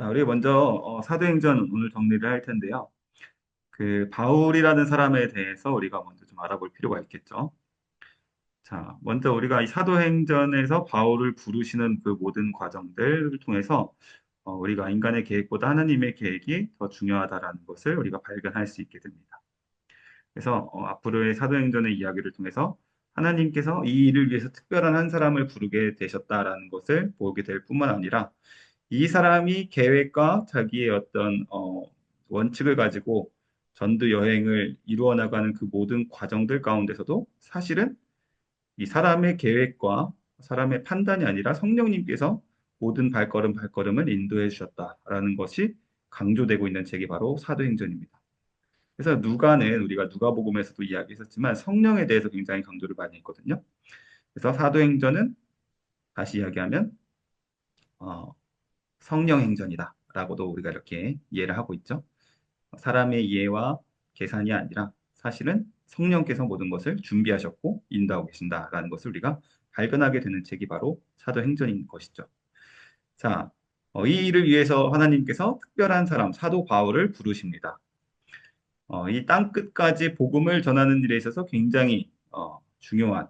자, 우리 먼저 사도행전 오늘 정리를 할 텐데요. 그 바울이라는 사람에 대해서 우리가 먼저 좀 알아볼 필요가 있겠죠. 자, 먼저 우리가 이 사도행전에서 바울을 부르시는 그 모든 과정들을 통해서 우리가 인간의 계획보다 하나님의 계획이 더 중요하다라는 것을 우리가 발견할 수 있게 됩니다. 그래서 앞으로의 사도행전의 이야기를 통해서 하나님께서 이 일을 위해서 특별한 한 사람을 부르게 되셨다라는 것을 보게 될 뿐만 아니라 이 사람이 계획과 자기의 어떤 원칙을 가지고 전도 여행을 이루어 나가는 그 모든 과정들 가운데서도 사실은 이 사람의 계획과 사람의 판단이 아니라 성령님께서 모든 발걸음 발걸음을 인도해 주셨다라는 것이 강조되고 있는 책이 바로 사도행전입니다. 그래서 누가는 우리가 누가복음에서도 이야기했었지만 성령에 대해서 굉장히 강조를 많이 했거든요. 그래서 사도행전은 다시 이야기하면 어, 성령 행전이다라고도 우리가 이렇게 이해를 하고 있죠. 사람의 이해와 계산이 아니라 사실은 성령께서 모든 것을 준비하셨고 인도하고 계신다라는 것을 우리가 발견하게 되는 책이 바로 사도행전인 것이죠. 자, 이 일을 위해서 하나님께서 특별한 사람 사도 바울을 부르십니다. 이 땅 끝까지 복음을 전하는 일에 있어서 굉장히 중요한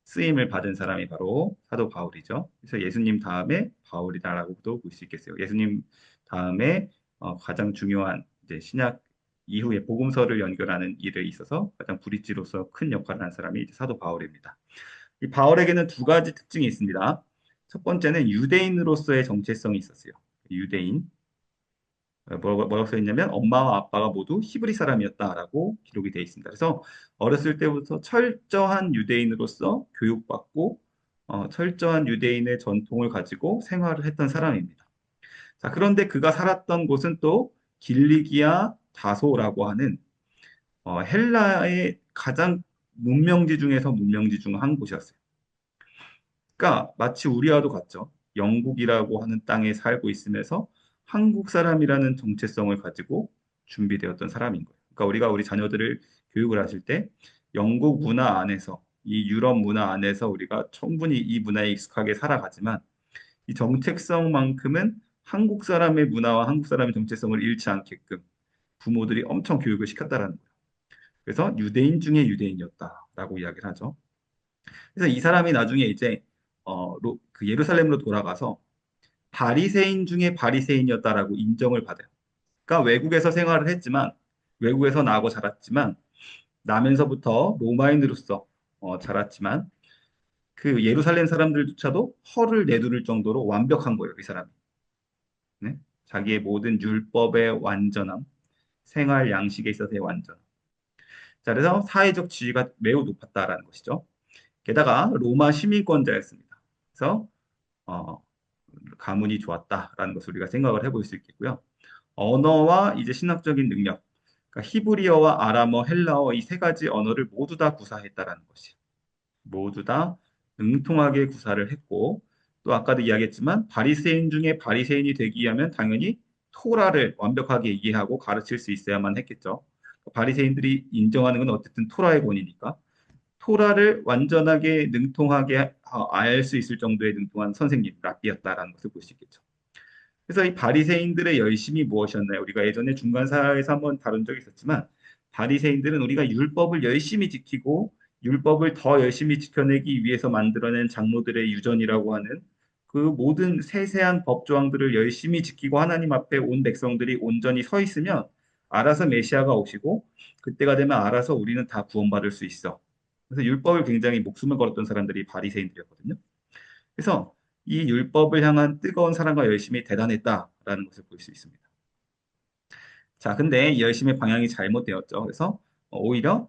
쓰임을 받은 사람이 바로 사도 바울이죠. 그래서 예수님 다음에 바울이다라고도 볼 수 있겠어요. 예수님 다음에 가장 중요한 이제 신약 이후에 복음서를 연결하는 일에 있어서 가장 브릿지로서 큰 역할을 한 사람이 이제 사도 바울입니다. 이 바울에게는 두 가지 특징이 있습니다. 첫 번째는 유대인으로서의 정체성이 있었어요. 유대인. 뭐라고 써 있냐면 엄마와 아빠가 모두 히브리 사람이었다라고 기록이 되어 있습니다. 그래서 어렸을 때부터 철저한 유대인으로서 교육받고 철저한 유대인의 전통을 가지고 생활을 했던 사람입니다. 자, 그런데 그가 살았던 곳은 또 길리기아 다소라고 하는 헬라의 가장 문명지 중에서 문명지 중 한 곳이었어요. 그러니까 마치 우리와도 같죠. 영국이라고 하는 땅에 살고 있으면서 한국 사람이라는 정체성을 가지고 준비되었던 사람인 거예요. 그러니까 우리가 우리 자녀들을 교육을 하실 때 영국 문화 안에서 이 유럽 문화 안에서 우리가 충분히 이 문화에 익숙하게 살아가지만 이 정체성만큼은 한국 사람의 문화와 한국 사람의 정체성을 잃지 않게끔 부모들이 엄청 교육을 시켰다라는 거예요. 그래서 유대인 중에 유대인이었다라고 이야기를 하죠. 그래서 이 사람이 나중에 이제 그 예루살렘으로 돌아가서 바리새인 중에 바리새인이었다라고 인정을 받아요. 그러니까 외국에서 생활을 했지만 외국에서 나고 자랐지만 나면서부터 로마인으로서 자랐지만 그 예루살렘 사람들조차도 허를 내두를 정도로 완벽한 거예요, 이 사람이. 네? 자기의 모든 율법의 완전함, 생활 양식에 있어서의 완전. 자, 그래서 사회적 지위가 매우 높았다라는 것이죠. 게다가 로마 시민권자였습니다. 그래서 어, 가문이 좋았다라는 것을 우리가 생각을 해볼 수 있겠고요. 언어와 이제 신학적인 능력, 그러니까 히브리어와 아람어, 헬라어 이 세 가지 언어를 모두 다 구사했다라는 것이 모두 다 능통하게 구사를 했고 또 아까도 이야기했지만 바리새인 중에 바리새인이 되기 위하면 당연히 토라를 완벽하게 이해하고 가르칠 수 있어야만 했겠죠. 바리새인들이 인정하는 건 어쨌든 토라의 권위니까 토라를 완전하게 능통하게 알 수 있을 정도의 능통한 선생님, 랍비였다라는 것을 볼 수 있겠죠. 그래서 이 바리새인들의 열심이 무엇이었나요? 우리가 예전에 중간사에서 한번 다룬 적이 있었지만 바리새인들은 우리가 율법을 열심히 지키고 율법을 더 열심히 지켜내기 위해서 만들어낸 장로들의 유전이라고 하는 그 모든 세세한 법 조항들을 열심히 지키고 하나님 앞에 온 백성들이 온전히 서 있으면 알아서 메시아가 오시고 그때가 되면 알아서 우리는 다 구원받을 수 있어. 그래서 율법을 굉장히 목숨을 걸었던 사람들이 바리새인들이었거든요. 그래서 이 율법을 향한 뜨거운 사랑과 열심이 대단했다라는 것을 볼 수 있습니다. 자, 근데 이 열심의 방향이 잘못되었죠. 그래서 오히려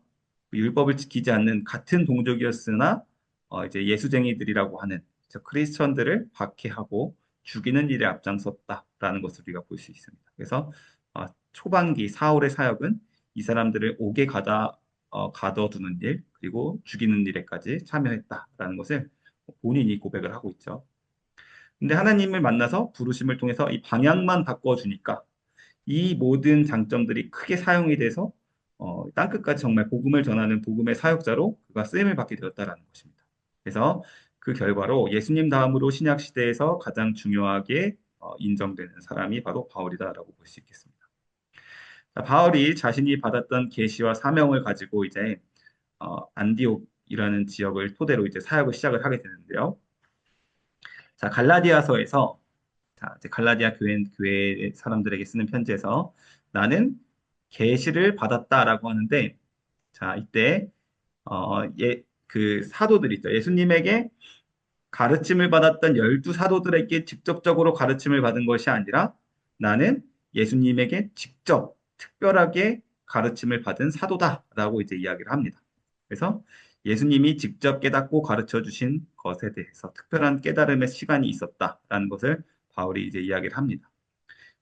그 율법을 지키지 않는 같은 동족이었으나 이제 예수쟁이들이라고 하는 저 크리스천들을 박해하고 죽이는 일에 앞장섰다라는 것을 우리가 볼 수 있습니다. 그래서 초반기 사울의 사역은 이 사람들을 옥에 가둬두는 일 그리고 죽이는 일에까지 참여했다라는 것을 본인이 고백을 하고 있죠. 근데 하나님을 만나서 부르심을 통해서 이 방향만 바꿔주니까 이 모든 장점들이 크게 사용이 돼서 땅끝까지 정말 복음을 전하는 복음의 사역자로 그가 쓰임을 받게 되었다라는 것입니다. 그래서 그 결과로 예수님 다음으로 신약 시대에서 가장 중요하게 인정되는 사람이 바로 바울이다라고 볼 수 있겠습니다. 자, 바울이 자신이 받았던 계시와 사명을 가지고 이제 안디옥이라는 지역을 토대로 이제 사역을 시작을 하게 되는데요. 자, 갈라디아서에서 자, 이제 갈라디아 교회 사람들에게 쓰는 편지에서 나는 계시를 받았다라고 하는데 자, 이때 그 사도들 있죠. 예수님에게 가르침을 받았던 12사도들에게 직접적으로 가르침을 받은 것이 아니라 나는 예수님에게 직접 특별하게 가르침을 받은 사도다라고 이제 이야기를 합니다. 그래서 예수님이 직접 깨닫고 가르쳐 주신 것에 대해서 특별한 깨달음의 시간이 있었다라는 것을 바울이 이제 이야기를 합니다.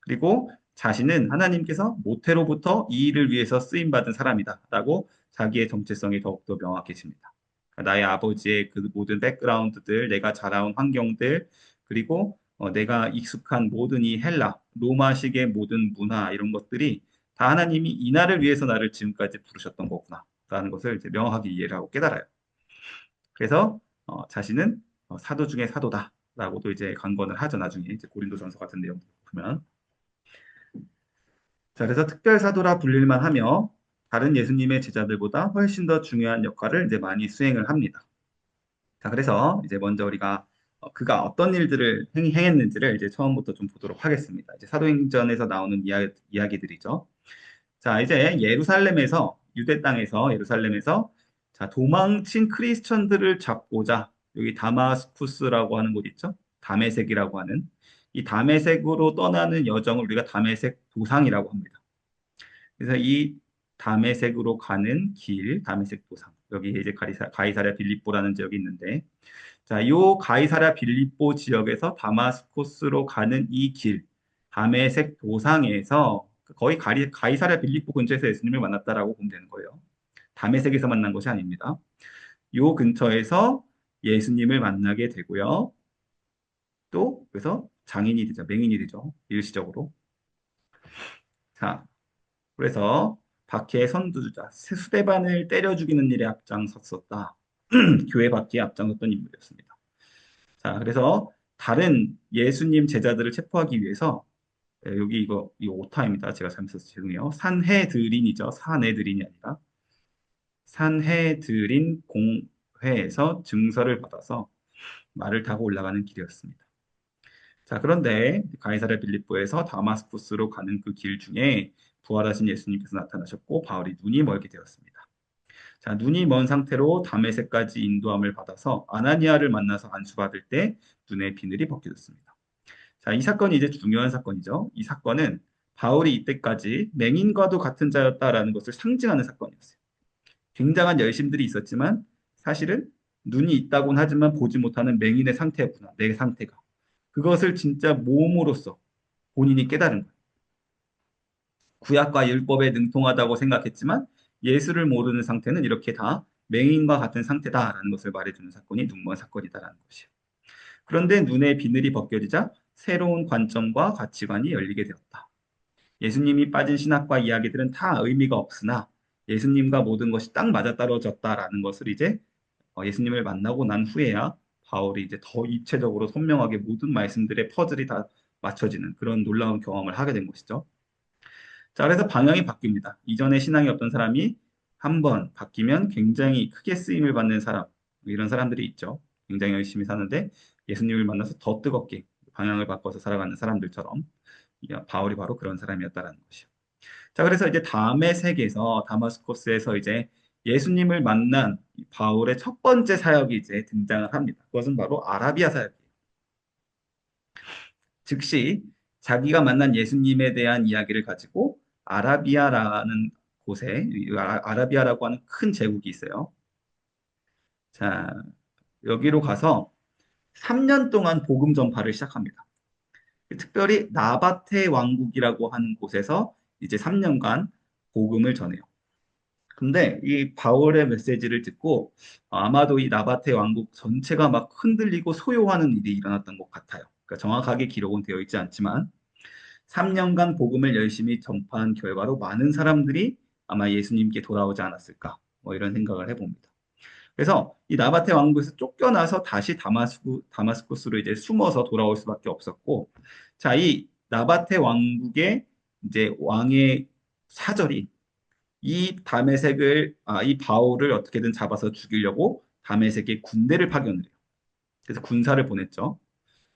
그리고 자신은 하나님께서 모태로부터 이 일을 위해서 쓰임 받은 사람이다라고 자기의 정체성이 더욱더 명확해집니다. 나의 아버지의 그 모든 백그라운드들, 내가 자라온 환경들, 그리고 내가 익숙한 모든 이 헬라, 로마식의 모든 문화 이런 것들이 다 하나님이 이 날을 위해서 나를 지금까지 부르셨던 거구나라는 것을 이제 명확하게 이해를 하고 깨달아요. 그래서 자신은 사도 중에 사도다라고도 이제 강권을 하죠. 나중에 이제 고린도전서 같은 내용 보면. 자, 그래서 특별 사도라 불릴만 하며 다른 예수님의 제자들보다 훨씬 더 중요한 역할을 이제 많이 수행을 합니다. 자, 그래서 이제 먼저 우리가 그가 어떤 일들을 행했는지를 이제 처음부터 좀 보도록 하겠습니다. 이제 사도행전에서 나오는 이야기들이죠. 자, 이제 유대 땅에서 예루살렘에서 자, 도망친 크리스천들을 잡고자 여기 다마스쿠스라고 하는 곳 있죠. 다메섹이라고 하는 이 다메섹으로 떠나는 여정을 우리가 다메섹 도상이라고 합니다. 그래서 이 다메섹으로 가는 길, 다메섹 도상. 여기 이제 가이사랴 빌립보라는 지역이 있는데, 자, 요 가이사랴 빌립보 지역에서 다마스코스로 가는 이 길, 다메섹 도상에서 거의 가이사랴 빌립보 근처에서 예수님을 만났다라고 보면 되는 거예요. 다메섹에서 만난 것이 아닙니다. 요 근처에서 예수님을 만나게 되고요. 또 그래서 장인이 되죠. 맹인이 되죠. 일시적으로. 자, 그래서 박해의 선두주자 스데반을 때려 죽이는 일에 앞장섰었다. 교회 박해에 앞장섰던 인물이었습니다. 자, 그래서 다른 예수님 제자들을 체포하기 위해서 여기 이거 오타입니다. 제가 잘못해서 죄송해요. 산헤드린이죠. 산헤드린이 아니라 산헤드린 공회에서 증서를 받아서 말을 타고 올라가는 길이었습니다. 자, 그런데 가이사랴 빌립보에서 다마스쿠스로 가는 그 길 중에 부활하신 예수님께서 나타나셨고 바울이 눈이 멀게 되었습니다. 자, 눈이 먼 상태로 다메섹까지 인도함을 받아서 아나니아를 만나서 안수받을 때 눈의 비늘이 벗겨졌습니다. 자, 이 사건이 이제 중요한 사건이죠. 이 사건은 바울이 이때까지 맹인과도 같은 자였다라는 것을 상징하는 사건이었어요. 굉장한 열심들이 있었지만 사실은 눈이 있다고는 하지만 보지 못하는 맹인의 상태였구나. 내 상태가. 그것을 진짜 몸으로써 본인이 깨달은 거예요. 구약과 율법에 능통하다고 생각했지만 예수를 모르는 상태는 이렇게 다 맹인과 같은 상태다라는 것을 말해주는 사건이 눈먼 사건이다라는 것이에요. 그런데 눈의 비늘이 벗겨지자 새로운 관점과 가치관이 열리게 되었다. 예수님이 빠진 신학과 이야기들은 다 의미가 없으나 예수님과 모든 것이 딱 맞아떨어졌다라는 것을 이제 예수님을 만나고 난 후에야 바울이 이제 더 입체적으로 선명하게 모든 말씀들의 퍼즐이 다 맞춰지는 그런 놀라운 경험을 하게 된 것이죠. 자, 그래서 방향이 바뀝니다. 이전에 신앙이 없던 사람이 한번 바뀌면 굉장히 크게 쓰임을 받는 사람, 이런 사람들이 있죠. 굉장히 열심히 사는데 예수님을 만나서 더 뜨겁게 방향을 바꿔서 살아가는 사람들처럼 바울이 바로 그런 사람이었다라는 것이요. 자, 그래서 이제 다음의 세계에서 다마스코스에서 이제 예수님을 만난 바울의 첫 번째 사역이 이제 등장을 합니다. 그것은 바로 아라비아 사역이에요. 즉시 자기가 만난 예수님에 대한 이야기를 가지고 아라비아라는 곳에 아라비아라고 하는 큰 제국이 있어요. 자, 여기로 가서 3년 동안 복음 전파를 시작합니다. 특별히 나바테 왕국이라고 하는 곳에서 이제 3년간 복음을 전해요. 근데 이 바울의 메시지를 듣고 아마도 이 나바테 왕국 전체가 막 흔들리고 소요하는 일이 일어났던 것 같아요. 그러니까 정확하게 기록은 되어 있지 않지만 3년간 복음을 열심히 전파한 결과로 많은 사람들이 아마 예수님께 돌아오지 않았을까 뭐 이런 생각을 해봅니다. 그래서 이 나바테 왕국에서 쫓겨나서 다시 다마스쿠스로 이제 숨어서 돌아올 수밖에 없었고, 자, 이 나바테 왕국의 이제 왕의 사절이 이 바울을 어떻게든 잡아서 죽이려고 다메섹에 군대를 파견을 해요. 그래서 군사를 보냈죠.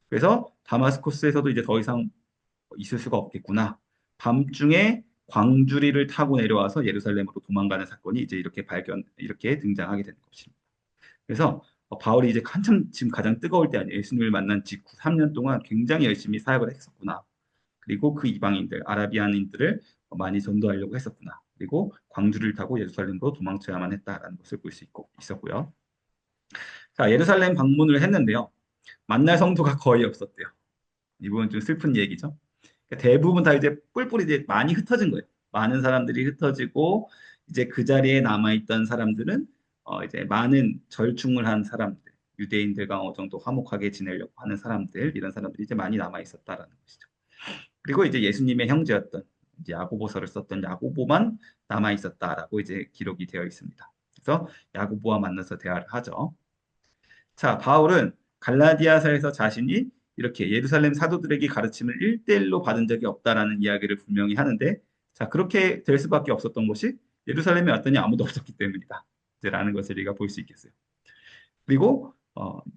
그래서 다마스쿠스에서도 이제 더 이상 있을 수가 없겠구나. 밤중에 광주리를 타고 내려와서 예루살렘으로 도망가는 사건이 이제 이렇게 등장하게 되는 것입니다. 그래서 바울이 이제 한참 지금 가장 뜨거울 때 아니에요. 예수님을 만난 직후 3년 동안 굉장히 열심히 사역을 했었구나. 그리고 그 이방인들, 아라비안인들을 많이 전도하려고 했었구나. 그리고 광주를 타고 예루살렘으로 도망쳐야만 했다라는 것을 볼 수 있었고요. 자, 예루살렘 방문을 했는데요. 만날 성도가 거의 없었대요. 이 부분 좀 슬픈 얘기죠. 그러니까 대부분 다 이제 뿔뿔이 이제 많이 흩어진 거예요. 많은 사람들이 흩어지고 이제 그 자리에 남아있던 사람들은 이제 많은 절충을 한 사람들, 유대인들과 어느 정도 화목하게 지내려고 하는 사람들, 이런 사람들이 이제 많이 남아 있었다라는 것이죠. 그리고 이제 예수님의 형제였던 이제 야고보서를 썼던 야고보만 남아 있었다라고 이제 기록이 되어 있습니다. 그래서 야고보와 만나서 대화를 하죠. 자, 바울은 갈라디아서에서 자신이 이렇게 예루살렘 사도들에게 가르침을 1대1로 받은 적이 없다라는 이야기를 분명히 하는데, 자, 그렇게 될 수밖에 없었던 것이 예루살렘에 왔더니 아무도 없었기 때문이다. 라는 것을 우리가 볼 수 있겠어요. 그리고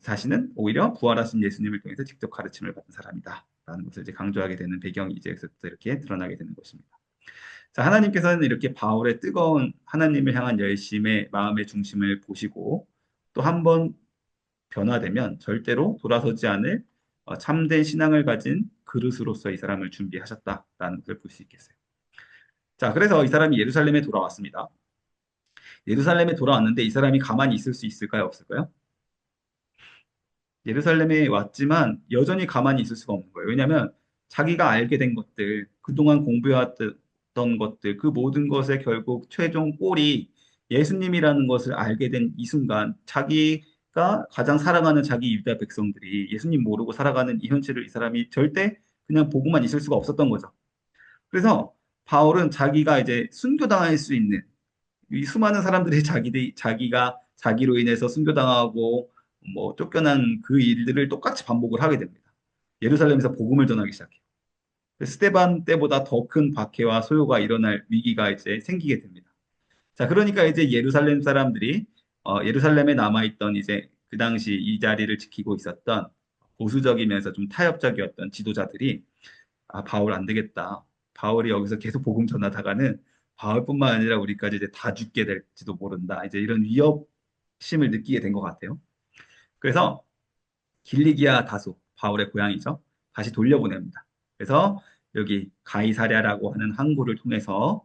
자신은 오히려 부활하신 예수님을 통해서 직접 가르침을 받은 사람이다. 라는 것을 이제 강조하게 되는 배경이 이제 여기서부터 이렇게 드러나게 되는 것입니다. 자, 하나님께서는 이렇게 바울의 뜨거운 하나님을 향한 열심의 마음의 중심을 보시고 또 한 번 변화되면 절대로 돌아서지 않을 참된 신앙을 가진 그릇으로서 이 사람을 준비하셨다라는 것을 볼 수 있겠어요. 자, 그래서 이 사람이 예루살렘에 돌아왔습니다. 예루살렘에 돌아왔는데 이 사람이 가만히 있을 수 있을까요? 없을까요? 예루살렘에 왔지만 여전히 가만히 있을 수가 없는 거예요. 왜냐하면 자기가 알게 된 것들, 그동안 공부해왔던 것들, 그 모든 것의 결국 최종 골이 예수님이라는 것을 알게 된 이 순간, 자기가 가장 사랑하는 자기 유다 백성들이 예수님 모르고 살아가는 이 현실을 이 사람이 절대 그냥 보고만 있을 수가 없었던 거죠. 그래서 바울은 자기가 이제 순교당할 수 있는 이 수많은 사람들이 자기가 자기로 인해서 순교당하고 뭐 쫓겨난 그 일들을 똑같이 반복을 하게 됩니다. 예루살렘에서 복음을 전하기 시작해요. 스테반 때보다 더 큰 박해와 소요가 일어날 위기가 이제 생기게 됩니다. 자, 그러니까 이제 예루살렘 사람들이 예루살렘에 남아있던 이제 그 당시 이 자리를 지키고 있었던 보수적이면서 좀 타협적이었던 지도자들이 바울 안 되겠다. 바울이 여기서 계속 복음 전하다가는 바울뿐만 아니라 우리까지 이제 다 죽게 될지도 모른다. 이제 이런 위협심을 느끼게 된 것 같아요. 그래서 길리기아 다소, 바울의 고향이죠. 다시 돌려보냅니다. 그래서 여기 가이사랴라고 하는 항구를 통해서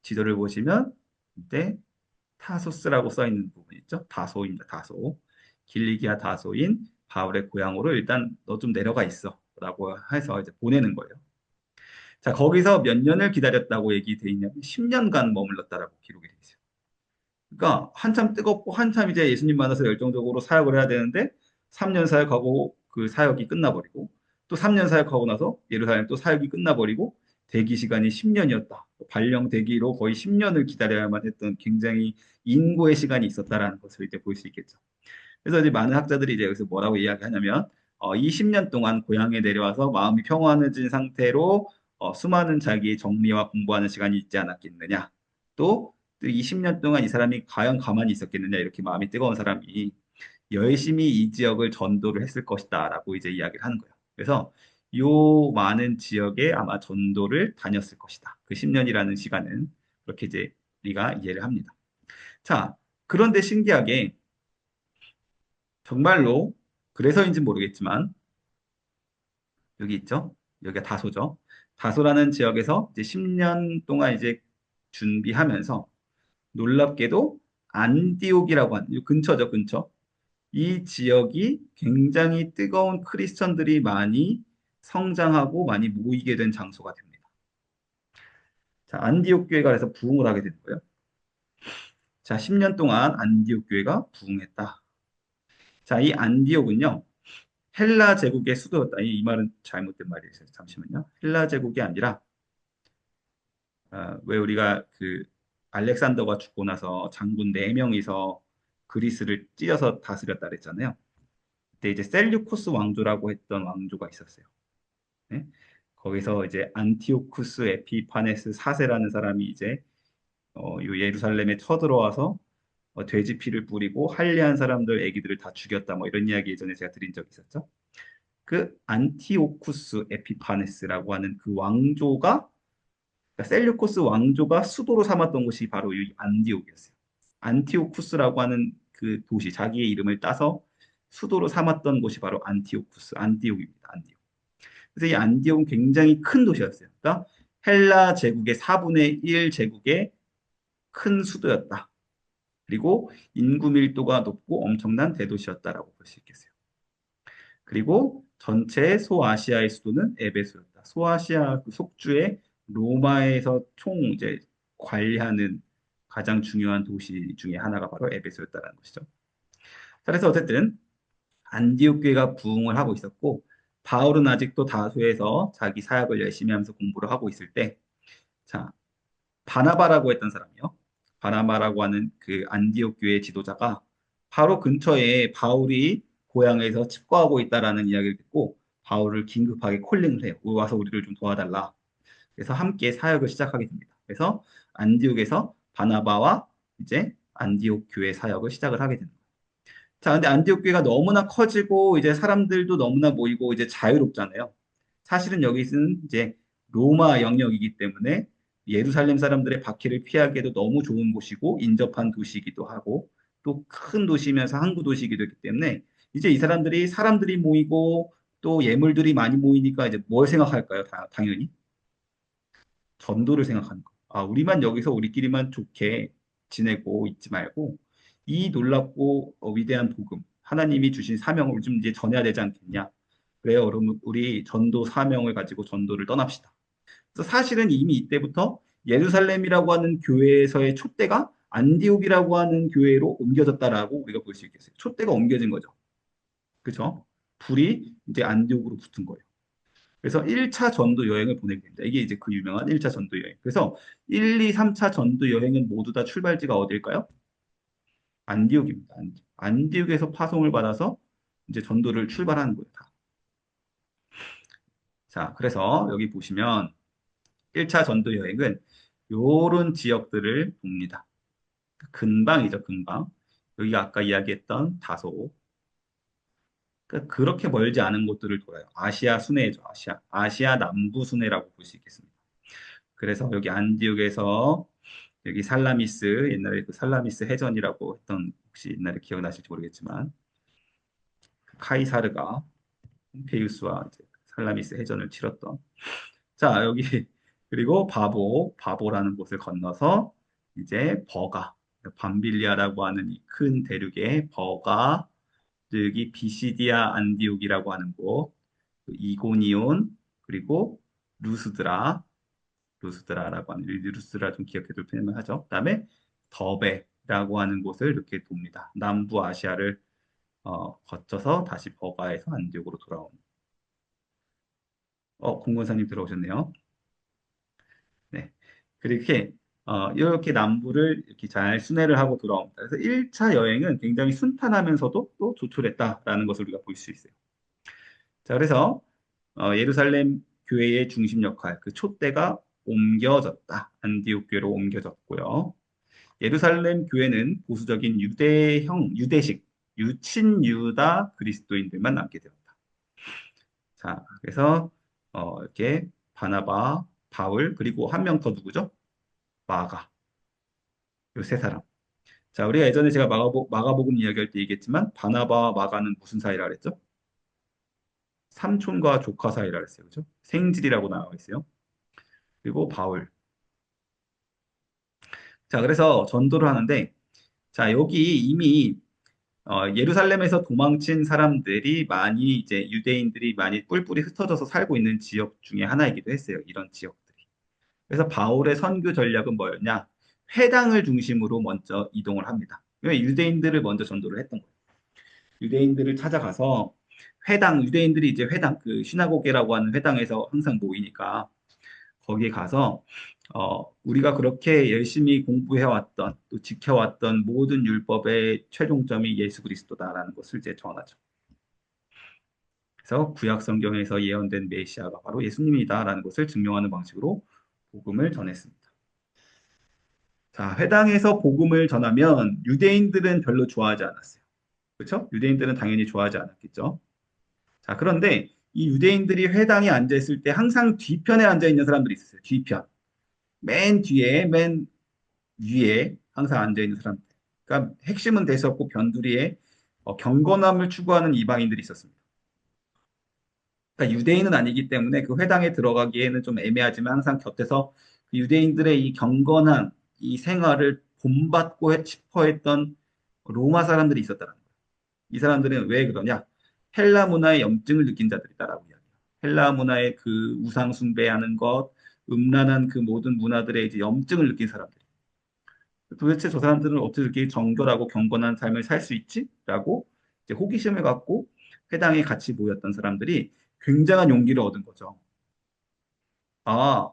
지도를 보시면 이때 타소스라고 써 있는 부분 있죠. 다소입니다. 다소. 길리기아 다소인 바울의 고향으로 일단 너 좀 내려가 있어. 라고 해서 이제 보내는 거예요. 자, 거기서 몇 년을 기다렸다고 얘기돼 있냐면 10년간 머물렀다라고 기록이 돼 있어요. 그러니까 한참 뜨겁고 한참 이제 예수님 만나서 열정적으로 사역을 해야 되는데 3년 사역하고 그 사역이 끝나버리고 또 3년 사역하고 나서 예루살렘 또 사역이 끝나버리고 대기 시간이 10년이었다. 발령 대기로 거의 10년을 기다려야만 했던 굉장히 인고의 시간이 있었다라는 것을 이제 볼 수 있겠죠. 그래서 이제 많은 학자들이 이제 여기서 뭐라고 이야기하냐면 이 10년 동안 고향에 내려와서 마음이 평안해진 상태로 수많은 자기의 정리와 공부하는 시간이 있지 않았겠느냐. 또 20년 동안 이 사람이 과연 가만히 있었겠느냐. 이렇게 마음이 뜨거운 사람이 열심히 이 지역을 전도를 했을 것이다라고 이제 이야기를 하는 거예요. 그래서 요 많은 지역에 아마 전도를 다녔을 것이다. 그 10년이라는 시간은 그렇게 이제 우리가 이해를 합니다. 자, 그런데 신기하게 정말로 그래서인지 모르겠지만 여기 있죠. 여기가 다소죠. 다소라는 지역에서 이제 10년 동안 이제 준비하면서 놀랍게도 안디옥이라고 하는 이 근처죠, 근처. 이 지역이 굉장히 뜨거운 크리스천들이 많이 성장하고 많이 모이게 된 장소가 됩니다. 자, 안디옥 교회가 그래서 부흥을 하게 되는 거예요. 자, 10년 동안 안디옥 교회가 부흥했다. 자, 이 안디옥은요. 헬라 제국의 수도였다. 이 말은 잘못된 말이에요. 잠시만요. 헬라 제국이 아니라 왜 우리가 그 알렉산더가 죽고 나서 장군 4명이서 그리스를 찢어서 다스렸다 그랬잖아요. 그때 이제 셀류코스 왕조라고 했던 왕조가 있었어요. 네? 거기서 이제 안티오쿠스 에피파네스 4세라는 사람이 이제 요 예루살렘에 쳐들어와서 돼지 피를 뿌리고 할례한 사람들, 애기들을 다 죽였다. 뭐 이런 이야기 예전에 제가 드린 적 있었죠. 그 안티오쿠스 에피파네스라고 하는 그 왕조가 그러니까 셀류코스 왕조가 수도로 삼았던 곳이 바로 이 안디옥이었어요. 안티오쿠스라고 하는 그 도시, 자기의 이름을 따서 수도로 삼았던 곳이 바로 안티오쿠스, 안디옥입니다. 안디옥. 그래서 이 안디옥은 굉장히 큰 도시였어요. 그러니까 헬라 제국의 4분의 1 제국의 큰 수도였다. 그리고 인구 밀도가 높고 엄청난 대도시였다라고 볼 수 있겠어요. 그리고 전체 소아시아의 수도는 에베소였다. 소아시아 그 속주의 로마에서 총 이제 관리하는 가장 중요한 도시 중에 하나가 바로 에베소였다는 것이죠. 그래서 어쨌든 안디옥 교회가 부흥을 하고 있었고 바울은 아직도 다소에서 자기 사역을 열심히 하면서 공부를 하고 있을 때, 자, 바나바라고 했던 사람이요. 바나바라고 하는 그 안디옥 교회 지도자가 바로 근처에 바울이 고향에서 칩거하고 있다라는 이야기를 듣고 바울을 긴급하게 콜링을 해요. 와서 우리를 좀 도와달라. 그래서 함께 사역을 시작하게 됩니다. 그래서 안디옥에서 바나바와 이제 안디옥 교회 사역을 시작을 하게 됩니다. 자, 근데 안디옥 교회가 너무나 커지고 이제 사람들도 너무나 모이고 이제 자유롭잖아요. 사실은 여기는 이제 로마 영역이기 때문에 예루살렘 사람들의 박해를 피하기에도 너무 좋은 곳이고 인접한 도시이기도 하고 또 큰 도시면서 항구 도시이기도 했기 때문에 이제 이 사람들이 모이고 또 예물들이 많이 모이니까 이제 뭘 생각할까요? 당연히 전도를 생각하는 거. 아, 우리만 여기서 우리끼리만 좋게 지내고 있지 말고 이 놀랍고 위대한 복음, 하나님이 주신 사명을 좀 이제 전해야 되지 않겠냐. 그래요, 여러분. 우리 전도 사명을 가지고 전도를 떠납시다. 그래서 사실은 이미 이때부터 예루살렘이라고 하는 교회에서의 촛대가 안디옥이라고 하는 교회로 옮겨졌다라고 우리가 볼 수 있겠어요. 촛대가 옮겨진 거죠. 그죠? 불이 이제 안디옥으로 붙은 거예요. 그래서 1차 전도 여행을 보내게 됩니다. 이게 이제 그 유명한 1차 전도 여행. 그래서 1, 2, 3차 전도 여행은 모두 다 출발지가 어딜까요? 안디옥입니다. 안디옥에서 파송을 받아서 이제 전도를 출발하는 거예요. 다. 자, 그래서 여기 보시면 1차 전도 여행은 요런 지역들을 돕니다. 근방이죠, 근방. 여기가 아까 이야기했던 다소. 그러니까 그렇게 멀지 않은 곳들을 돌아요. 아시아 순회죠, 아시아. 아시아 남부 순회라고 볼 수 있겠습니다. 그래서 여기 안디옥에서 여기 살라미스, 옛날에 그 살라미스 해전이라고 했던, 혹시 옛날에 기억나실지 모르겠지만 카이사르가 폼페이우스와 이제 살라미스 해전을 치렀던, 자 여기 그리고 바보라는 곳을 건너서 이제 버가, 밤빌리아라고 하는 이 큰 대륙의 버가, 여기 비시디아 안디옥이라고 하는 곳, 그 이고니온, 그리고 루스드라, 루스드라라고 하는, 루스드라 좀 기억해둘 필요만 하죠. 그다음에 더베라고 하는 곳을 이렇게 돕니다. 남부 아시아를 거쳐서 다시 버가에서 안디옥으로 돌아오는. 공군사님 들어오셨네요. 네. 그렇게 이렇게 남부를 이렇게 잘 순회를 하고 돌아옵니다. 그래서 1차 여행은 굉장히 순탄하면서도 또 조촐했다라는 것을 우리가 볼 수 있어요. 자, 그래서 예루살렘 교회의 중심 역할, 그 촛대가 옮겨졌다. 안디옥 교회로 옮겨졌고요. 예루살렘 교회는 보수적인 유대식, 친유다 그리스도인들만 남게 되었다. 자, 그래서 이렇게 바나바, 바울, 그리고 한 명 더 누구죠? 마가. 요 세 사람. 자, 우리가 예전에 제가 마가복음 이야기할 때 얘기했지만 바나바와 마가는 무슨 사이라 그랬죠? 삼촌과 조카 사이라 그랬어요. 그죠? 생질이라고 나와 있어요. 그리고 바울. 자, 그래서 전도를 하는데, 자, 여기 이미 예루살렘에서 도망친 사람들이 많이 이제 유대인들이 많이 뿔뿔이 흩어져서 살고 있는 지역 중에 하나이기도 했어요. 이런 지역들이. 그래서 바울의 선교 전략은 뭐였냐? 회당을 중심으로 먼저 이동을 합니다. 왜 유대인들을 먼저 전도를 했던 거예요. 유대인들을 찾아가서 유대인들이 이제 회당, 그 시나고게라고 하는 회당에서 항상 모이니까 거기에 가서 우리가 그렇게 열심히 공부해왔던, 또 지켜왔던 모든 율법의 최종점이 예수 그리스도다라는 것을 이제 전하죠. 그래서 구약 성경에서 예언된 메시아가 바로 예수님이다라는 것을 증명하는 방식으로 복음을 전했습니다. 자, 회당에서 복음을 전하면 유대인들은 별로 좋아하지 않았어요. 그렇죠? 유대인들은 당연히 좋아하지 않았겠죠. 자, 그런데 이 유대인들이 회당에 앉아 있을 때 항상 뒤편에 앉아 있는 사람들이 있었어요. 뒤편. 맨 뒤에, 맨 위에 항상 앉아 있는 사람들. 그러니까 핵심은 됐었고 변두리에 경건함을 추구하는 이방인들이 있었습니다. 그러니까 유대인은 아니기 때문에 그 회당에 들어가기에는 좀 애매하지만 항상 곁에서 그 유대인들의 이 경건한 이 생활을 본받고 싶어 했던 로마 사람들이 있었다는 거예요. 이 사람들은 왜 그러냐? 헬라 문화의 염증을 느낀 자들이다라고 이야기해요. 헬라 문화의 그 우상 숭배하는 것, 음란한 그 모든 문화들의 이제 염증을 느낀 사람들. 도대체 저 사람들은 어떻게 이렇게 정결하고 경건한 삶을 살 수 있지? 라고 이제 호기심을 갖고 회당에 같이 모였던 사람들이 굉장한 용기를 얻은 거죠. 아,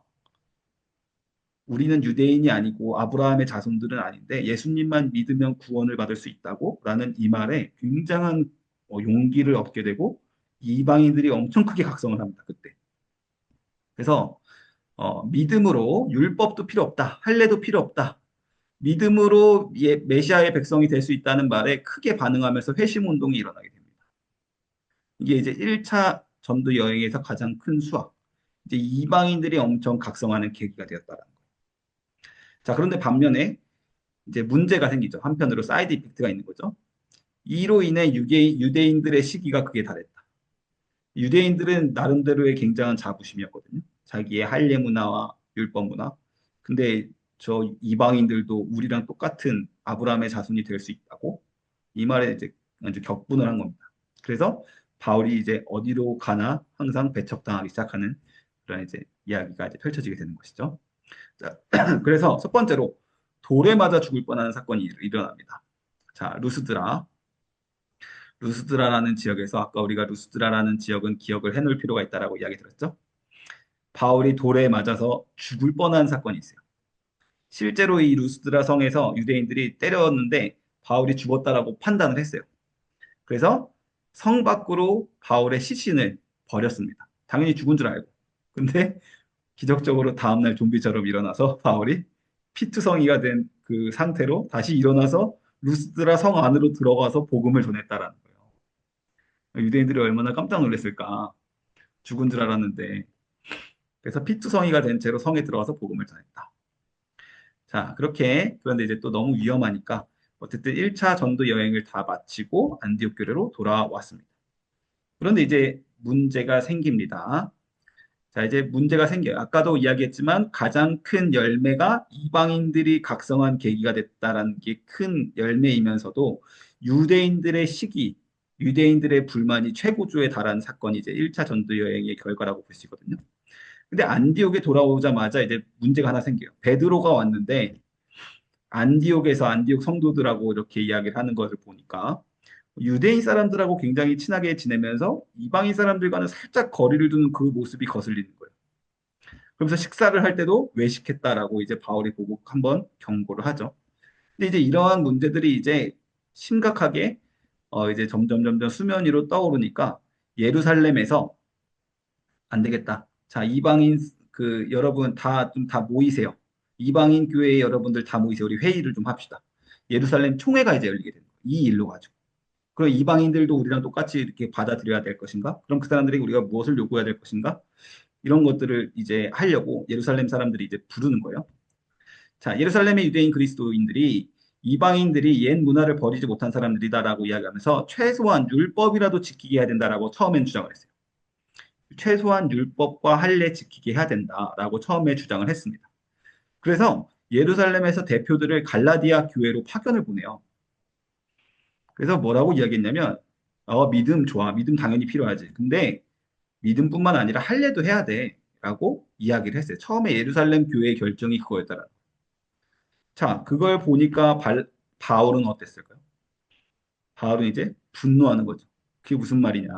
우리는 유대인이 아니고 아브라함의 자손들은 아닌데 예수님만 믿으면 구원을 받을 수 있다고? 라는 이 말에 굉장한 용기를 얻게 되고 이방인들이 엄청 크게 각성을 합니다. 그때. 그래서 믿음으로 율법도 필요 없다. 할례도 필요 없다. 믿음으로 메시아의 백성이 될 수 있다는 말에 크게 반응하면서 회심 운동이 일어나게 됩니다. 이게 이제 1차 전도 여행에서 가장 큰 수확. 이제 이방인들이 엄청 각성하는 계기가 되었다는 거예요. 자, 그런데 반면에 이제 문제가 생기죠. 한편으로 사이드 이펙트가 있는 거죠. 이로 인해 유대인들의 시기가 극에 달했다. 유대인들은 나름대로의 굉장한 자부심이었거든요. 자기의 할례 문화와 율법 문화. 근데 저 이방인들도 우리랑 똑같은 아브라함의 자손이 될 수 있다고 이 말에 이제 아주 격분을 한 겁니다. 그래서 바울이 이제 어디로 가나 항상 배척당하기 시작하는 그런 이제 이야기가 이제 펼쳐지게 되는 것이죠. 자, 그래서 첫 번째로 돌에 맞아 죽을 뻔한 사건이 일어납니다. 자, 루스드라라는 지역에서 아까 우리가 루스드라라는 지역은 기억을 해놓을 필요가 있다라고 이야기 들었죠. 바울이 돌에 맞아서 죽을 뻔한 사건이 있어요. 실제로 이 루스드라 성에서 유대인들이 때렸는데 바울이 죽었다라고 판단을 했어요. 그래서 성 밖으로 바울의 시신을 버렸습니다. 당연히 죽은 줄 알고. 근데 기적적으로 다음날 좀비처럼 일어나서 바울이 피투성이가 된 그 상태로 다시 일어나서 루스드라 성 안으로 들어가서 복음을 전했다라는 거예요. 유대인들이 얼마나 깜짝 놀랐을까. 죽은 줄 알았는데. 그래서 피투성이가 된 채로 성에 들어가서 복음을 전했다. 자, 그렇게 그런데 이제 또 너무 위험하니까 어쨌든 1차 전도 여행을 다 마치고 안디옥 교회로 돌아왔습니다. 그런데 이제 문제가 생깁니다. 자, 이제 문제가 생겨요. 아까도 이야기했지만 가장 큰 열매가 이방인들이 각성한 계기가 됐다라는 게 큰 열매이면서도 유대인들의 시기, 유대인들의 불만이 최고조에 달한 사건이 이제 1차 전도 여행의 결과라고 볼 수 있거든요. 근데 안디옥에 돌아오자마자 이제 문제가 하나 생겨요. 베드로가 왔는데 안디옥에서 안디옥 성도들하고 이렇게 이야기를 하는 것을 보니까 유대인 사람들하고 굉장히 친하게 지내면서 이방인 사람들과는 살짝 거리를 두는 그 모습이 거슬리는 거예요. 그러면서 식사를 할 때도 외식했다라고 이제 바울이 보고 한번 경고를 하죠. 근데 이제 이러한 문제들이 이제 심각하게 이제 점점 수면 위로 떠오르니까 예루살렘에서 안 되겠다. 자, 이방인 그 여러분 다 모이세요. 이방인 교회 여러분들 다 모이세요. 우리 회의를 좀 합시다. 예루살렘 총회가 이제 열리게 됩니다. 이 일로 가지고. 그럼 이방인들도 우리랑 똑같이 이렇게 받아들여야 될 것인가? 그럼 그 사람들이 우리가 무엇을 요구해야 될 것인가? 이런 것들을 이제 하려고 예루살렘 사람들이 이제 부르는 거예요. 자, 예루살렘의 유대인 그리스도인들이 이방인들이 옛 문화를 버리지 못한 사람들이다라고 이야기하면서 최소한 율법이라도 지키게 해야 된다라고 처음엔 주장을 했어요. 최소한 율법과 할례 지키게 해야 된다라고 처음에 주장을 했습니다. 그래서 예루살렘에서 대표들을 갈라디아 교회로 파견을 보내요. 그래서 뭐라고 이야기했냐면, 믿음 좋아. 믿음 당연히 필요하지. 근데 믿음뿐만 아니라 할례도 해야 돼. 라고 이야기를 했어요. 처음에 예루살렘 교회의 결정이 그거였더라. 자, 그걸 보니까 바울은 어땠을까요? 바울은 이제 분노하는 거죠. 그게 무슨 말이냐.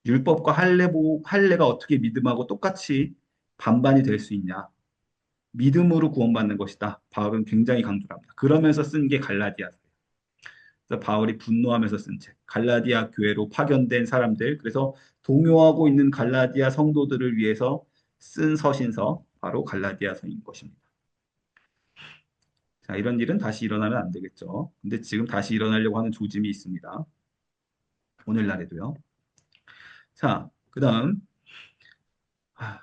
율법과 할례가 어떻게 믿음하고 똑같이 반반이 될 수 있냐. 믿음으로 구원받는 것이다. 바울은 굉장히 강조를 합니다. 그러면서 쓴 게 갈라디아서예요. 그래서 바울이 분노하면서 쓴 책, 갈라디아 교회로 파견된 사람들, 그래서 동요하고 있는 갈라디아 성도들을 위해서 쓴 서신서, 바로 갈라디아서인 것입니다. 자, 이런 일은 다시 일어나면 안 되겠죠. 근데 지금 다시 일어나려고 하는 조짐이 있습니다. 오늘날에도요. 자, 그 다음,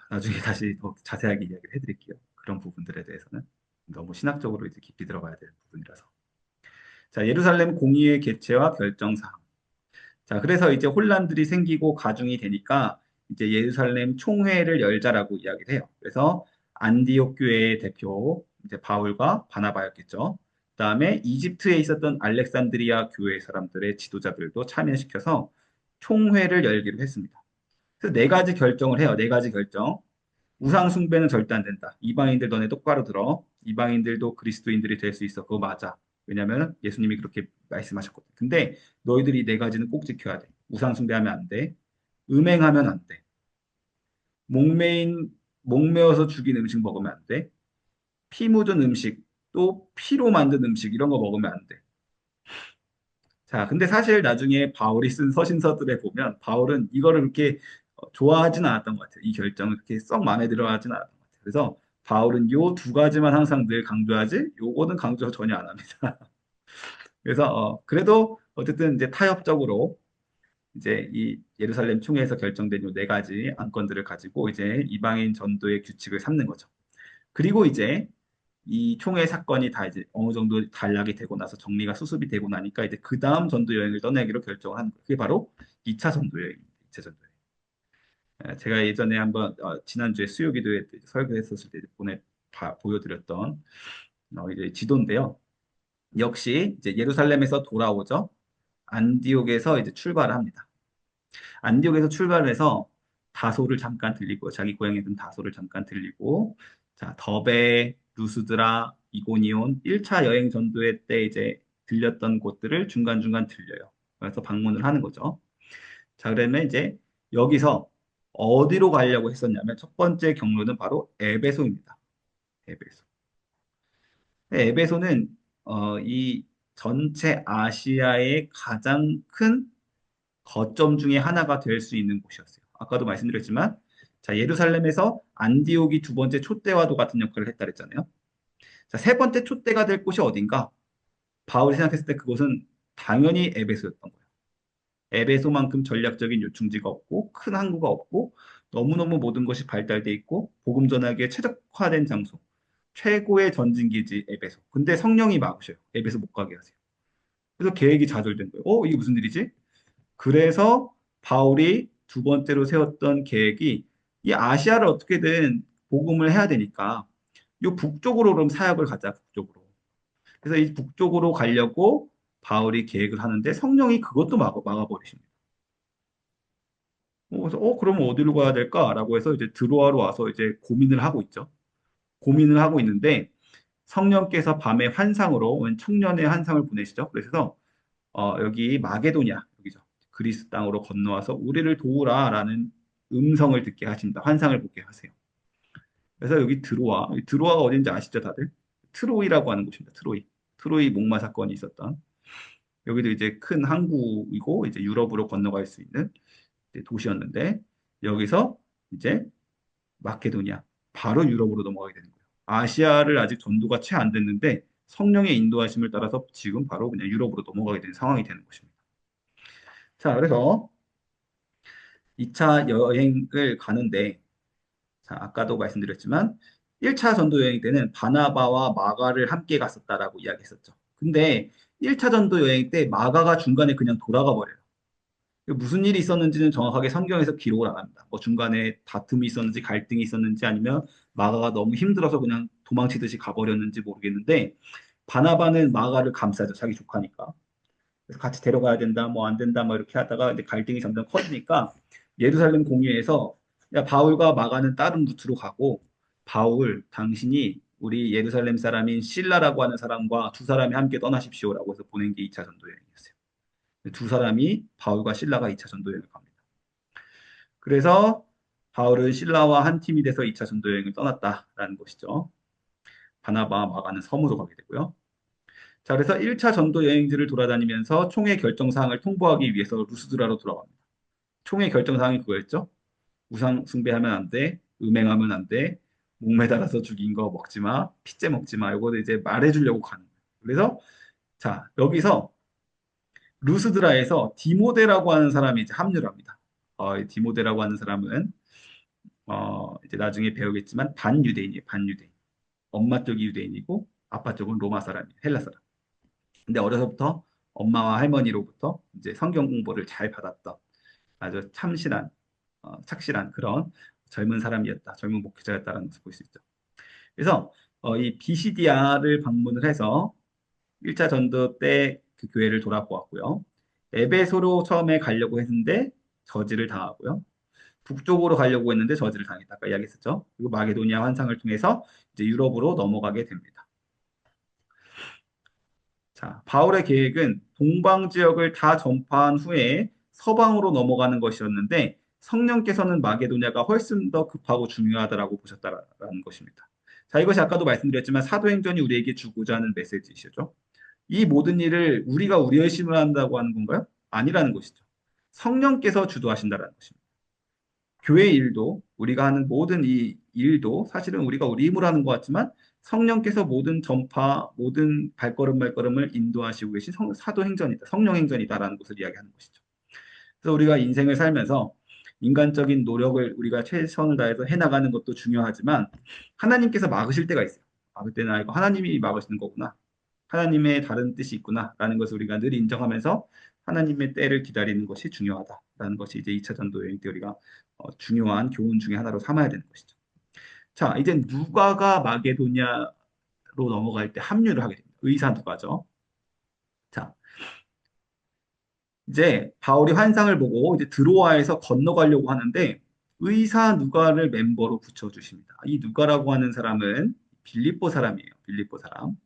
나중에 다시 더 자세하게 이야기를 해드릴게요. 그런 부분들에 대해서는. 너무 신학적으로 이제 깊이 들어가야 될 부분이라서. 자, 예루살렘 공의회 개최와 결정사항. 자, 그래서 이제 혼란들이 생기고 가중이 되니까 이제 예루살렘 총회를 열자라고 이야기를 해요. 그래서 안디옥 교회의 대표 이제 바울과 바나바였겠죠. 그다음에 이집트에 있었던 알렉산드리아 교회 사람들의 지도자들도 참여시켜서 총회를 열기로 했습니다. 그래서 네 가지 결정을 해요. 네 가지 결정. 우상 숭배는 절대 안 된다. 이방인들 너네 똑바로 들어. 이방인들도 그리스도인들이 될 수 있어. 그거 맞아. 왜냐면 예수님이 그렇게 말씀하셨거든. 근데 너희들이 네 가지는 꼭 지켜야 돼. 우상 숭배하면 안 돼. 음행하면 안 돼. 목매어서 죽인 음식 먹으면 안 돼. 피 묻은 음식, 또 피로 만든 음식 이런 거 먹으면 안 돼. 자, 근데 사실 나중에 바울이 쓴 서신서들에 보면 바울은 이거를 그렇게 좋아하진 않았던 것 같아요. 이 결정을 그렇게 썩 마음에 들어 하진 않았던 것 같아요. 그래서 바울은 요 두 가지만 항상 늘 강조하지, 요거는 강조 전혀 안 합니다. 그래서 그래도 어쨌든 이제 타협적으로 이제 이 예루살렘 총회에서 결정된 요 네 가지 안건들을 가지고 이제 이방인 전도의 규칙을 삼는 거죠. 그리고 이제 이 총회 사건이 다 이제 어느 정도 단락이 되고 나서 정리가 수습이 되고 나니까 이제 그 다음 전도 여행을 떠나기로 결정을 한 거예요. 그게 바로 2차 전도 여행입니다. 2차 전도 여행. 제가 예전에 한번 지난주에 수요기도에 설교했었을 때 보여드렸던 이제 지도인데요. 역시 이제 예루살렘에서 돌아오죠. 안디옥에서 이제 출발을 합니다. 안디옥에서 출발을 해서 다소를 잠깐 들리고 자기 고향이던 다소를 잠깐 들리고 자 더베, 루스드라, 이고니온 1차 여행 전도회 때 이제 들렸던 곳들을 중간중간 들려요. 그래서 방문을 하는 거죠. 자 그러면 이제 여기서 어디로 가려고 했었냐면 첫 번째 경로는 바로 에베소입니다. 에베소. 에베소는 이 전체 아시아의 가장 큰 거점 중에 하나가 될 수 있는 곳이었어요. 아까도 말씀드렸지만, 자, 예루살렘에서 안디옥이 두 번째 촛대와도 같은 역할을 했다 그랬잖아요. 자, 세 번째 촛대가 될 곳이 어딘가? 바울이 생각했을 때 그곳은 당연히 에베소였던 거예요. 에베소만큼 전략적인 요충지가 없고, 큰 항구가 없고, 너무너무 모든 것이 발달돼 있고, 복음 전하기에 최적화된 장소. 최고의 전진기지 에베소. 근데 성령이 막으셔요. 에베소 못 가게 하세요. 그래서 계획이 좌절된 거예요. 이게 무슨 일이지? 그래서 바울이 두 번째로 세웠던 계획이 이 아시아를 어떻게든 복음을 해야 되니까 이 북쪽으로 그럼 사역을 가자, 북쪽으로. 그래서 이 북쪽으로 가려고 바울이 계획을 하는데 성령이 그것도 막아버리십니다. 그래서 그러면 어디로 가야 될까라고 해서 이제 드로아로 와서 이제 고민을 하고 있죠. 고민을 하고 있는데 성령께서 밤에 환상으로 청년의 환상을 보내시죠. 그래서 여기 마게도냐, 여기죠. 그리스 땅으로 건너와서 우리를 도우라라는 음성을 듣게 하십니다. 환상을 보게 하세요. 그래서 여기 드로아가 어딘지 아시죠, 다들? 트로이라고 하는 곳입니다. 트로이. 트로이 목마 사건이 있었던. 여기도 이제 큰 항구이고 이제 유럽으로 건너갈 수 있는 이제 도시였는데 여기서 이제 마케도니아 바로 유럽으로 넘어가게 되는 거예요. 아시아를 아직 전도가 채 안 됐는데 성령의 인도하심을 따라서 지금 바로 그냥 유럽으로 넘어가게 되는 상황이 되는 것입니다. 자, 그래서 2차 여행을 가는데, 자, 아까도 말씀드렸지만, 1차 전도 여행 때는 바나바와 마가를 함께 갔었다라고 이야기했었죠. 근데 1차 전도 여행 때 마가가 중간에 그냥 돌아가 버려요. 무슨 일이 있었는지는 정확하게 성경에서 기록을 안 합니다. 뭐 중간에 다툼이 있었는지 갈등이 있었는지 아니면 마가가 너무 힘들어서 그냥 도망치듯이 가버렸는지 모르겠는데, 바나바는 마가를 감싸죠. 자기 조카니까. 그래서 같이 데려가야 된다, 뭐 안 된다, 뭐 이렇게 하다가 이제 갈등이 점점 커지니까 예루살렘 공회에서 야, 바울과 마가는 다른 루트로 가고 바울, 당신이 우리 예루살렘 사람인 실라라고 하는 사람과 두 사람이 함께 떠나십시오라고 해서 보낸 게 2차 전도 여행이었어요. 두 사람이 바울과 실라가 2차 전도 여행을 갑니다. 그래서 바울은 실라와 한 팀이 돼서 2차 전도 여행을 떠났다라는 것이죠. 바나바와 마가는 섬으로 가게 되고요. 자, 그래서 1차 전도 여행지를 돌아다니면서 총회 결정 사항을 통보하기 위해서 루스드라로 돌아갑니다. 총회 결정 사항이 그거였죠. 우상 숭배하면 안 돼, 음행하면 안 돼, 목매달아서 죽인 거 먹지 마, 피째 먹지 마. 이거를 이제 말해주려고 가는 거예요. 그래서 자, 여기서 루스드라에서 디모데라고 하는 사람이 이제 합류를 합니다. 이 디모데라고 하는 사람은 이제 나중에 배우겠지만 반유대인이에요. 반유대인. 엄마 쪽이 유대인이고 아빠 쪽은 로마 사람이에요. 헬라 사람. 근데 어려서부터 엄마와 할머니로부터 이제 성경 공부를 잘 받았던 아주 참신한 착실한 그런 젊은 사람이었다. 젊은 목회자였다라는 것을 볼 수 있죠. 그래서 이 비시디아를 방문을 해서 1차 전도 때 그 교회를 돌아보았고요. 에베소로 처음에 가려고 했는데 저지를 당하고요. 북쪽으로 가려고 했는데 저지를 당했다. 아까 이야기했었죠. 그리고 마게도니아 환상을 통해서 이제 유럽으로 넘어가게 됩니다. 자, 바울의 계획은 동방 지역을 다 전파한 후에 서방으로 넘어가는 것이었는데 성령께서는 마게도냐가 훨씬 더 급하고 중요하다라고 보셨다라는 것입니다. 자, 이것이 아까도 말씀드렸지만 사도행전이 우리에게 주고자 하는 메시지이시죠. 이 모든 일을 우리가 우리 열심을 한다고 하는 건가요? 아니라는 것이죠. 성령께서 주도하신다라는 것입니다. 교회 일도 우리가 하는 모든 이 일도 사실은 우리가 우리 힘으로 하는 것 같지만 성령께서 모든 전파, 모든 발걸음 발걸음을 인도하시고 계신 사도행전이다, 성령행전이다라는 것을 이야기하는 것이죠. 그래서 우리가 인생을 살면서 인간적인 노력을 우리가 최선을 다해서 해나가는 것도 중요하지만 하나님께서 막으실 때가 있어요. 막을 때는 이거 하나님이 막으시는 거구나. 하나님의 다른 뜻이 있구나라는 것을 우리가 늘 인정하면서 하나님의 때를 기다리는 것이 중요하다라는 것이 이제 2차 전도 여행 때 우리가 중요한 교훈 중에 하나로 삼아야 되는 것이죠. 자, 이제 누가가 마게도냐로 넘어갈 때 합류를 하게 됩니다. 의사 누가죠. 자, 이제 바울이 환상을 보고 이제 드로아에서 건너가려고 하는데 의사 누가를 멤버로 붙여주십니다. 이 누가라고 하는 사람은 빌립보 사람이에요. 빌립보 사람.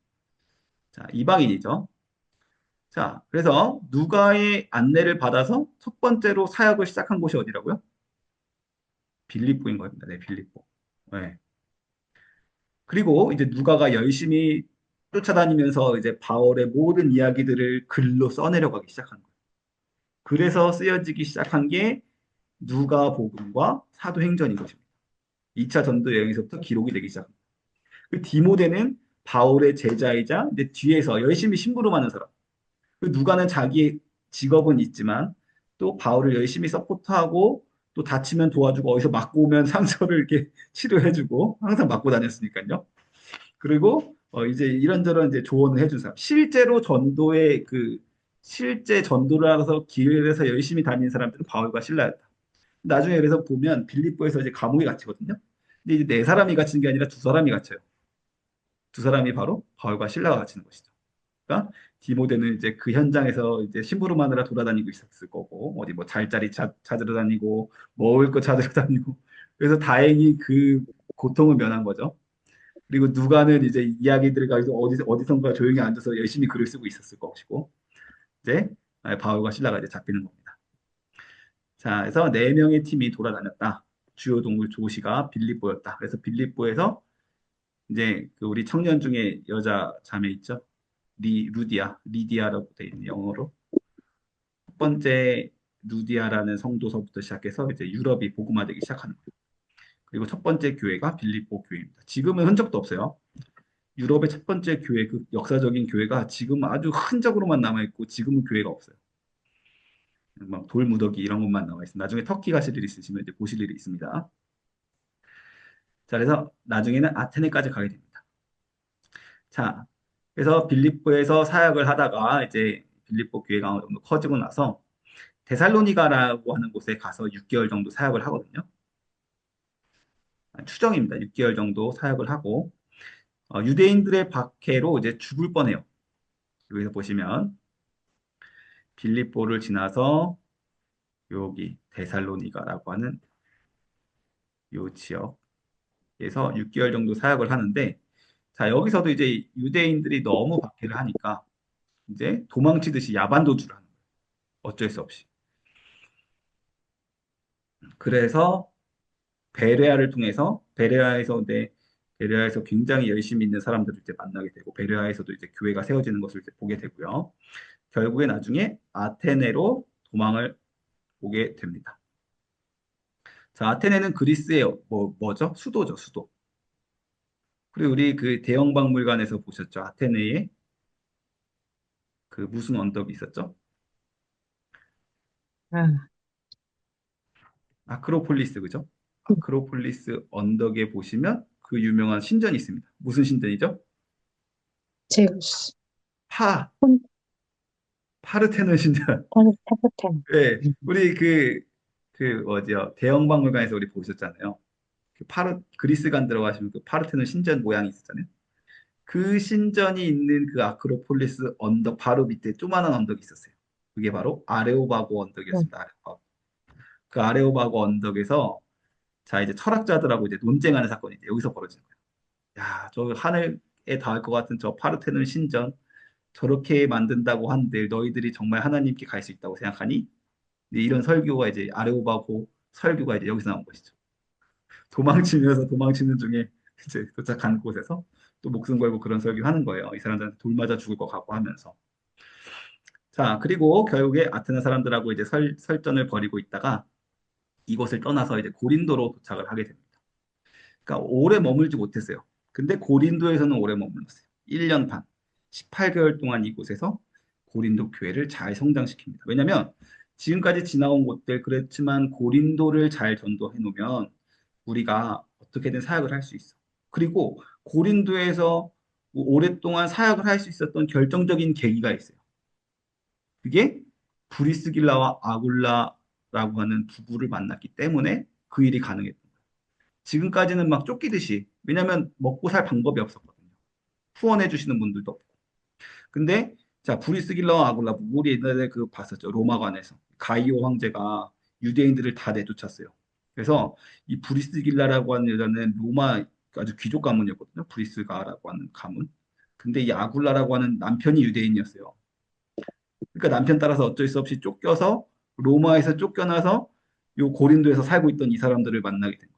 자, 이방인이죠. 자, 그래서 누가의 안내를 받아서 첫 번째로 사역을 시작한 곳이 어디라고요? 빌립보인 겁니다. 네, 빌립보. 네. 그리고 이제 누가가 열심히 쫓아다니면서 이제 바울의 모든 이야기들을 글로 써내려가기 시작한 거예요. 그래서 쓰여지기 시작한 게 누가복음과 사도행전인 것입니다. 2차 전도 여행에서부터 기록이 되기 시작합니다. 그 디모데는 바울의 제자이자 이제 뒤에서 열심히 심부름하는 사람. 그 누가는 자기 직업은 있지만 또 바울을 열심히 서포트하고 또 다치면 도와주고 어디서 맞고 오면 상처를 이렇게 치료해주고 항상 맞고 다녔으니까요. 그리고 이제 이런저런 이제 조언을 해준 사람. 실제로 전도의 그 실제 전도를 하면서 기회를 해서 열심히 다닌 사람들은 바울과 실라였다. 나중에 그래서 보면 빌립보에서 이제 감옥에 갇히거든요. 근데 이제 네 사람이 갇히는 게 아니라 두 사람이 갇혀요. 두 사람이 바로 바울과 실라가 갇히는 것이죠. 그러니까 디모데는 이제 그 현장에서 이제 심부름하느라 돌아다니고 있었을 거고 어디 뭐 잘자리 찾으러 다니고 먹을 거 찾으러 다니고 그래서 다행히 그 고통을 면한 거죠. 그리고 누가는 이제 이야기들을 가지고 어디선가 조용히 앉아서 열심히 글을 쓰고 있었을 것이고 이제 바울과 실라가 이제 잡히는 겁니다. 자, 그래서 네 명의 팀이 돌아다녔다. 주요 동물 도시가 빌립보였다. 그래서 빌립보에서 이제 그 우리 청년 중에 여자 자매 있죠? 리디아라고 돼 있는 영어로. 첫 번째 루디아라는 성도서부터 시작해서 이제 유럽이 복음화되기 시작하는 거예요. 그리고 첫 번째 교회가 빌립보 교회입니다. 지금은 흔적도 없어요. 유럽의 첫 번째 교회, 그 역사적인 교회가 지금 아주 흔적으로만 남아있고 지금은 교회가 없어요. 막 돌무더기 이런 것만 남아있습니다. 나중에 터키 가실 일 있으시면 이제 보실 일이 있습니다. 자, 그래서 나중에는 아테네까지 가게 됩니다. 자, 그래서 빌립보에서 사역을 하다가 이제 빌립보 교회가 어느 정도 커지고 나서 데살로니가라고 하는 곳에 가서 6개월 정도 사역을 하거든요. 추정입니다. 6개월 정도 사역을 하고 유대인들의 박해로 이제 죽을 뻔해요. 여기서 보시면 빌립보를 지나서 여기 데살로니가라고 하는 요 지역에서 6개월 정도 사역을 하는데 자 여기서도 이제 유대인들이 너무 박해를 하니까 이제 도망치듯이 야반도주를 하는 거예요. 어쩔 수 없이. 그래서 베레아를 통해서 베레아에서 네, 베레아에서 굉장히 열심히 있는 사람들을 이제 만나게 되고 베레아에서도 이제 교회가 세워지는 것을 이제 보게 되고요. 결국에 나중에 아테네로 도망을 오게 됩니다. 자, 아테네는 그리스의 뭐죠? 수도죠, 수도. 그리고 우리 그 대형박물관에서 보셨죠? 아테네에 그 무슨 언덕이 있었죠? 아, 아크로폴리스, 그죠? 아크로폴리스 언덕에 보시면 그 유명한 신전이 있습니다. 무슨 신전이죠? 제우스, 파, 폰, 파르테논 신전. 타포텐. 네, 우리 어디요? 대형박물관에서 우리 보셨잖아요. 그리스관 들어가시면 그 파르테논 신전 모양이 있었잖아요. 그 신전이 있는 그 아크로폴리스 언덕 바로 밑에 조그마한 언덕이 있었어요. 그게 바로 아레오바고 언덕이었습니다. 아레오바고. 그 아레오바고 언덕에서 자 이제 철학자들하고 이제 논쟁하는 사건이 이제 여기서 벌어지는 거예요. 야, 저 하늘에 닿을 것 같은 저 파르테논 신전 저렇게 만든다고 한들 너희들이 정말 하나님께 갈 수 있다고 생각하니? 이런 설교가 이제 아레오바고 설교가 이제 여기서 나온 것이죠. 도망치면서 도망치는 중에 이제 도착한 곳에서 또 목숨 걸고 그런 설교하는 거예요. 이 사람들한테 돌 맞아 죽을 것 같고 하면서. 자, 그리고 결국에 아테네 사람들하고 이제 설전을 벌이고 있다가 이곳을 떠나서 이제 고린도로 도착을 하게 됩니다. 그러니까 오래 머물지 못했어요. 근데 고린도에서는 오래 머물렀어요. 1년 반, 18개월 동안 이곳에서 고린도 교회를 잘 성장시킵니다. 왜냐하면 지금까지 지나온 곳들 그랬지만 고린도를 잘 전도해 놓으면 우리가 어떻게든 사역을 할 수 있어. 그리고 고린도에서 오랫동안 사역을 할 수 있었던 결정적인 계기가 있어요. 그게 브리스길라와 아굴라라고 하는 부부를 만났기 때문에 그 일이 가능했던 거예요. 지금까지는 막 쫓기듯이, 왜냐면 먹고 살 방법이 없었거든요. 후원해 주시는 분들도 없고. 근데 자, 브리스길라와 아굴라, 우리 옛날에 그 봤었죠. 로마관에서. 가이오 황제가 유대인들을 다 내쫓았어요. 그래서 이 브리스길라라고 하는 여자는 로마 아주 귀족 가문이었거든요. 브리스가라고 하는 가문. 근데 이 아굴라라고 하는 남편이 유대인이었어요. 그러니까 남편 따라서 어쩔 수 없이 쫓겨서 로마에서 쫓겨나서 요 고린도에서 살고 있던 이 사람들을 만나게 된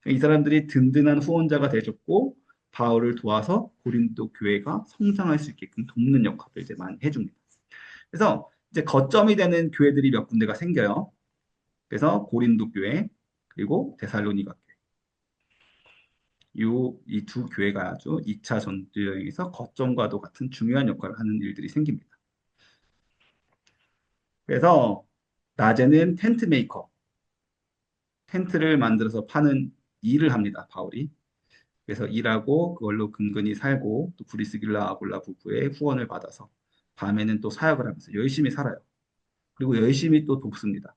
거예요. 이 사람들이 든든한 후원자가 되셨고 바울을 도와서 고린도 교회가 성장할 수 있게끔 돕는 역할을 이제 많이 해줍니다. 그래서 이제 거점이 되는 교회들이 몇 군데가 생겨요. 그래서 고린도 교회 그리고 데살로니가 교회. 이 두 교회가 아주 2차 전도 여행에서 거점과도 같은 중요한 역할을 하는 일들이 생깁니다. 그래서 낮에는 텐트 메이커, 텐트를 만들어서 파는 일을 합니다. 바울이. 그래서 일하고 그걸로 근근히 살고 또 브리스길라 아굴라 부부의 후원을 받아서 밤에는 또 사역을 하면서 열심히 살아요. 그리고 열심히 또 돕습니다.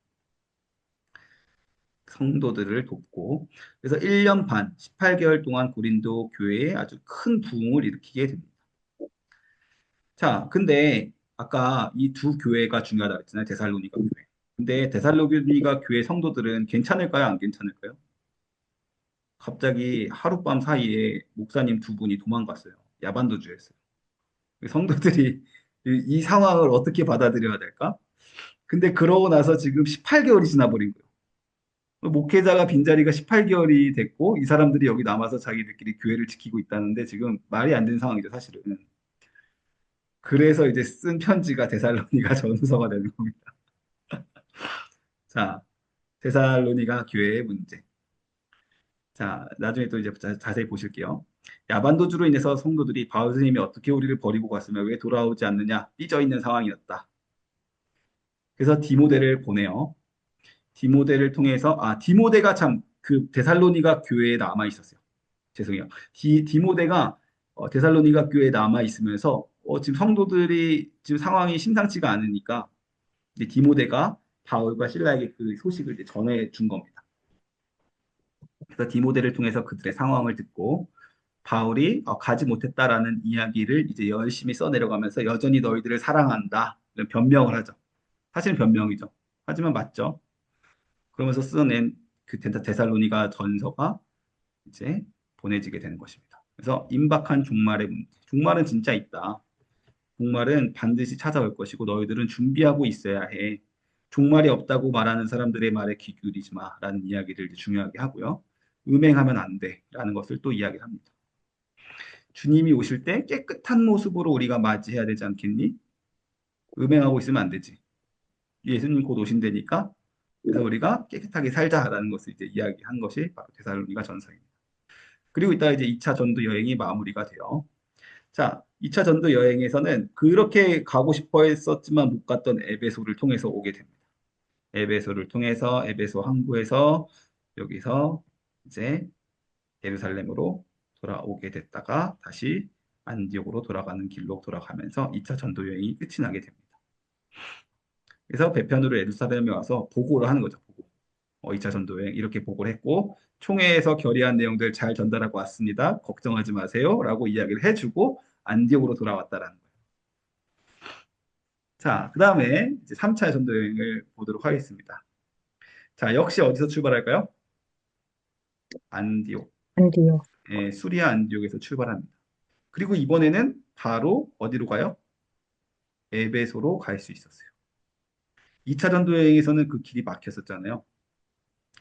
성도들을 돕고 그래서 1년 반, 18개월 동안 고린도 교회에 아주 큰 부흥을 일으키게 됩니다. 자, 근데 아까 이 두 교회가 중요하다고 했잖아요. 데살로니가 교회. 근데 데살로니가 교회 성도들은 괜찮을까요? 안 괜찮을까요? 갑자기 하룻밤 사이에 목사님 두 분이 도망갔어요. 야반도주였어요. 성도들이 이 상황을 어떻게 받아들여야 될까? 근데 그러고 나서 지금 18개월이 지나버린 거예요. 목회자가 빈자리가 18개월이 됐고 이 사람들이 여기 남아서 자기들끼리 교회를 지키고 있다는데 지금 말이 안 되는 상황이죠, 사실은. 그래서 이제 쓴 편지가 데살로니가 전서가 되는 겁니다. 자, 데살로니가 교회의 문제. 자, 나중에 또 이제 자세히 보실게요. 야반도주로 인해서 성도들이 바울 스님이 어떻게 우리를 버리고 갔으며 왜 돌아오지 않느냐 삐져 있는 상황이었다. 그래서 디모데를 보내요. 디모데를 통해서 디모데가 참 그 데살로니가 교회에 남아 있었어요. 죄송해요. 디모데가 데살로니가 교회에 남아 있으면서 지금 성도들이 지금 상황이 심상치가 않으니까 이제 디모데가 바울과 실라에게 그 소식을 이제 전해 준 겁니다. 그래서 디모데를 통해서 그들의 상황을 듣고 바울이 가지 못했다라는 이야기를 이제 열심히 써내려가면서 여전히 너희들을 사랑한다. 이런 변명을 하죠. 사실 변명이죠. 하지만 맞죠. 그러면서 써낸 그 데살로니가 전서가 이제 보내지게 되는 것입니다. 그래서 임박한 종말의 문제. 종말은 진짜 있다. 종말은 반드시 찾아올 것이고 너희들은 준비하고 있어야 해. 종말이 없다고 말하는 사람들의 말에 귀 기울이지 마라는 이야기를 중요하게 하고요. 음행하면 안 돼라는 것을 또 이야기합니다. 주님이 오실 때 깨끗한 모습으로 우리가 맞이해야 되지 않겠니? 음행하고 있으면 안 되지. 예수님 곧 오신다니까. 그래서 우리가 깨끗하게 살자라는 것을 이제 이야기한 것이 바로 데살로니가 전서입니다. 그리고 이따 이제 2차 전도 여행이 마무리가 돼요. 자, 2차 전도 여행에서는 그렇게 가고 싶어 했었지만 못 갔던 에베소를 통해서 오게 됩니다. 에베소를 통해서 에베소 항구에서 여기서 이제 예루살렘으로 돌아오게 됐다가 다시 안디옥으로 돌아가는 길로 돌아가면서 2차 전도 여행이 끝이 나게 됩니다. 그래서 배편으로 예루살렘에 와서 보고를 하는 거죠. 보고. 2차 전도 여행 이렇게 보고를 했고 총회에서 결의한 내용들 잘 전달하고 왔습니다. 걱정하지 마세요. 라고 이야기를 해주고 안디옥으로 돌아왔다라는 거예요. 자, 그 다음에 이제 3차 전도 여행을 보도록 하겠습니다. 자, 역시 어디서 출발할까요? 안디옥. 안디요. 수리아 안디옥에서 출발합니다. 그리고 이번에는 바로 어디로 가요? 에베소로 갈 수 있었어요. 2차 전도 여행에서는 그 길이 막혔었잖아요.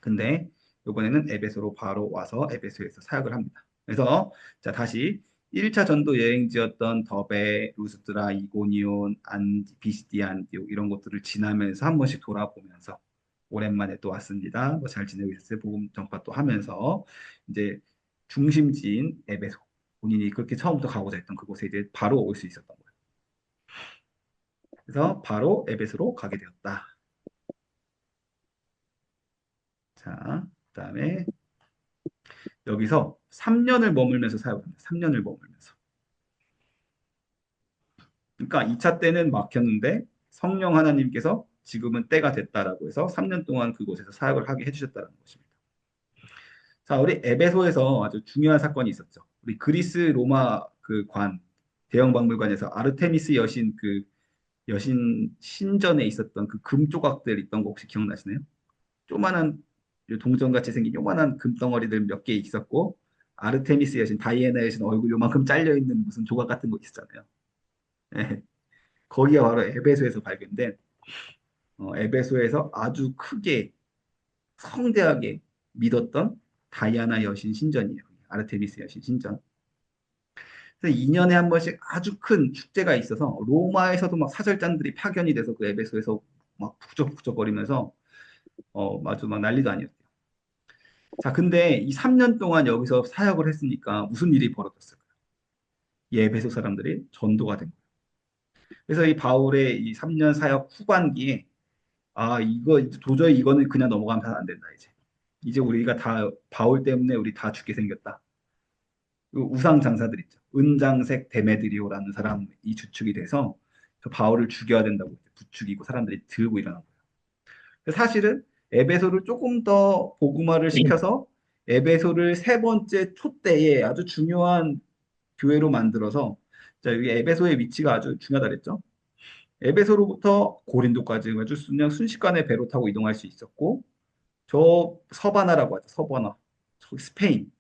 근데 이번에는 에베소로 바로 와서 에베소에서 사역을 합니다. 그래서 자 다시 1차 전도 여행지였던 더베, 루스드라, 이고니온, 비시디 안디옥 이런 곳들을 지나면서 한 번씩 돌아보면서 오랜만에 또 왔습니다. 뭐 잘 지내고 있었어요. 복음 전파 또 하면서 이제 중심지인 에베소 본인이 그렇게 처음부터 가고자 했던 그곳에 이제 바로 올 수 있었던 거예요. 그래서 바로 에베소로 가게 되었다. 자, 그다음에 여기서 3년을 머물면서 사역을 합니다. 3년을 머물면서. 그러니까 2차 때는 막혔는데 성령 하나님께서 지금은 때가 됐다라고 해서 3년 동안 그곳에서 사역을 하게 해주셨다는 것입니다. 자, 우리 에베소에서 아주 중요한 사건이 있었죠. 우리 그리스 로마 그 대형 박물관에서 아르테미스 여신 여신 신전에 있었던 그 금 조각들 있던 거 혹시 기억나시나요? 조만한 동전같이 생긴 요만한 금덩어리들 몇 개 있었고 아르테미스 여신, 다이애나 여신 얼굴 요만큼 잘려 있는 무슨 조각 같은 거 있었잖아요. 예, 거기가 바로 에베소에서 발견된 에베소에서 아주 크게 성대하게 믿었던 다이아나 여신 신전이에요. 아르테미스 여신 신전. 그래서 2년에 한 번씩 아주 큰 축제가 있어서 로마에서도 막 사절단들이 파견이 돼서 그 에베소에서 막 북적북적거리면서 아주 막 난리도 아니었대요. 자, 근데 이 3년 동안 여기서 사역을 했으니까 무슨 일이 벌어졌을까요? 이 에베소 사람들이 전도가 된 거예요. 그래서 이 바울의 이 3년 사역 후반기에 이거 도저히 이거는 그냥 넘어가면 안 된다 이제. 이제 우리가 다 바울 때문에 우리 다 죽게 생겼다. 그 우상 장사들 있죠. 은장색 데메드리오라는 사람이 주축이 돼서 저 바울을 죽여야 된다고 부추기고 사람들이 들고 일어난 거예요. 사실은 에베소를 조금 더 복음화를 시켜서 에베소를 세 번째 촛대에 아주 중요한 교회로 만들어서 자, 여기 에베소의 위치가 아주 중요하다 그랬죠. 에베소로부터 고린도까지 아주 그냥 순식간에 배로 타고 이동할 수 있었고 저 서바나라고 하죠. 서바나. 저기 스페인.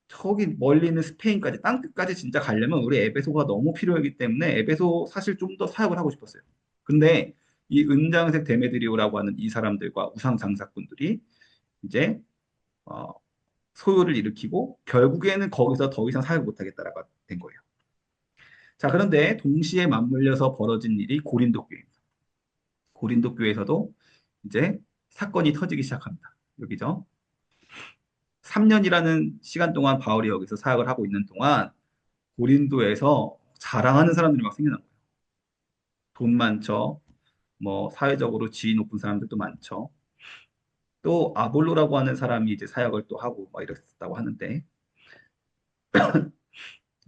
저기 멀리 있는 스페인까지 땅끝까지 진짜 가려면 우리 에베소가 너무 필요하기 때문에 에베소 사실 좀 더 사역을 하고 싶었어요. 근데 이 은장색 데메드리오라고 하는 이 사람들과 우상 장사꾼들이 이제 어, 소요를 일으키고 결국에는 거기서 더 이상 사역 못하겠다라고 된 거예요. 자, 그런데 동시에 맞물려서 벌어진 일이 고린도 교회입니다. 고린도 교회에서도 이제 사건이 터지기 시작합니다. 여기죠. 3년이라는 시간 동안 바울이 여기서 사역을 하고 있는 동안 고린도에서 자랑하는 사람들이 막 생겨난 거예요. 돈 많죠. 뭐 사회적으로 지위 높은 사람들도 많죠. 또 아볼로라고 하는 사람이 이제 사역을 또 하고 막 이랬다고 하는데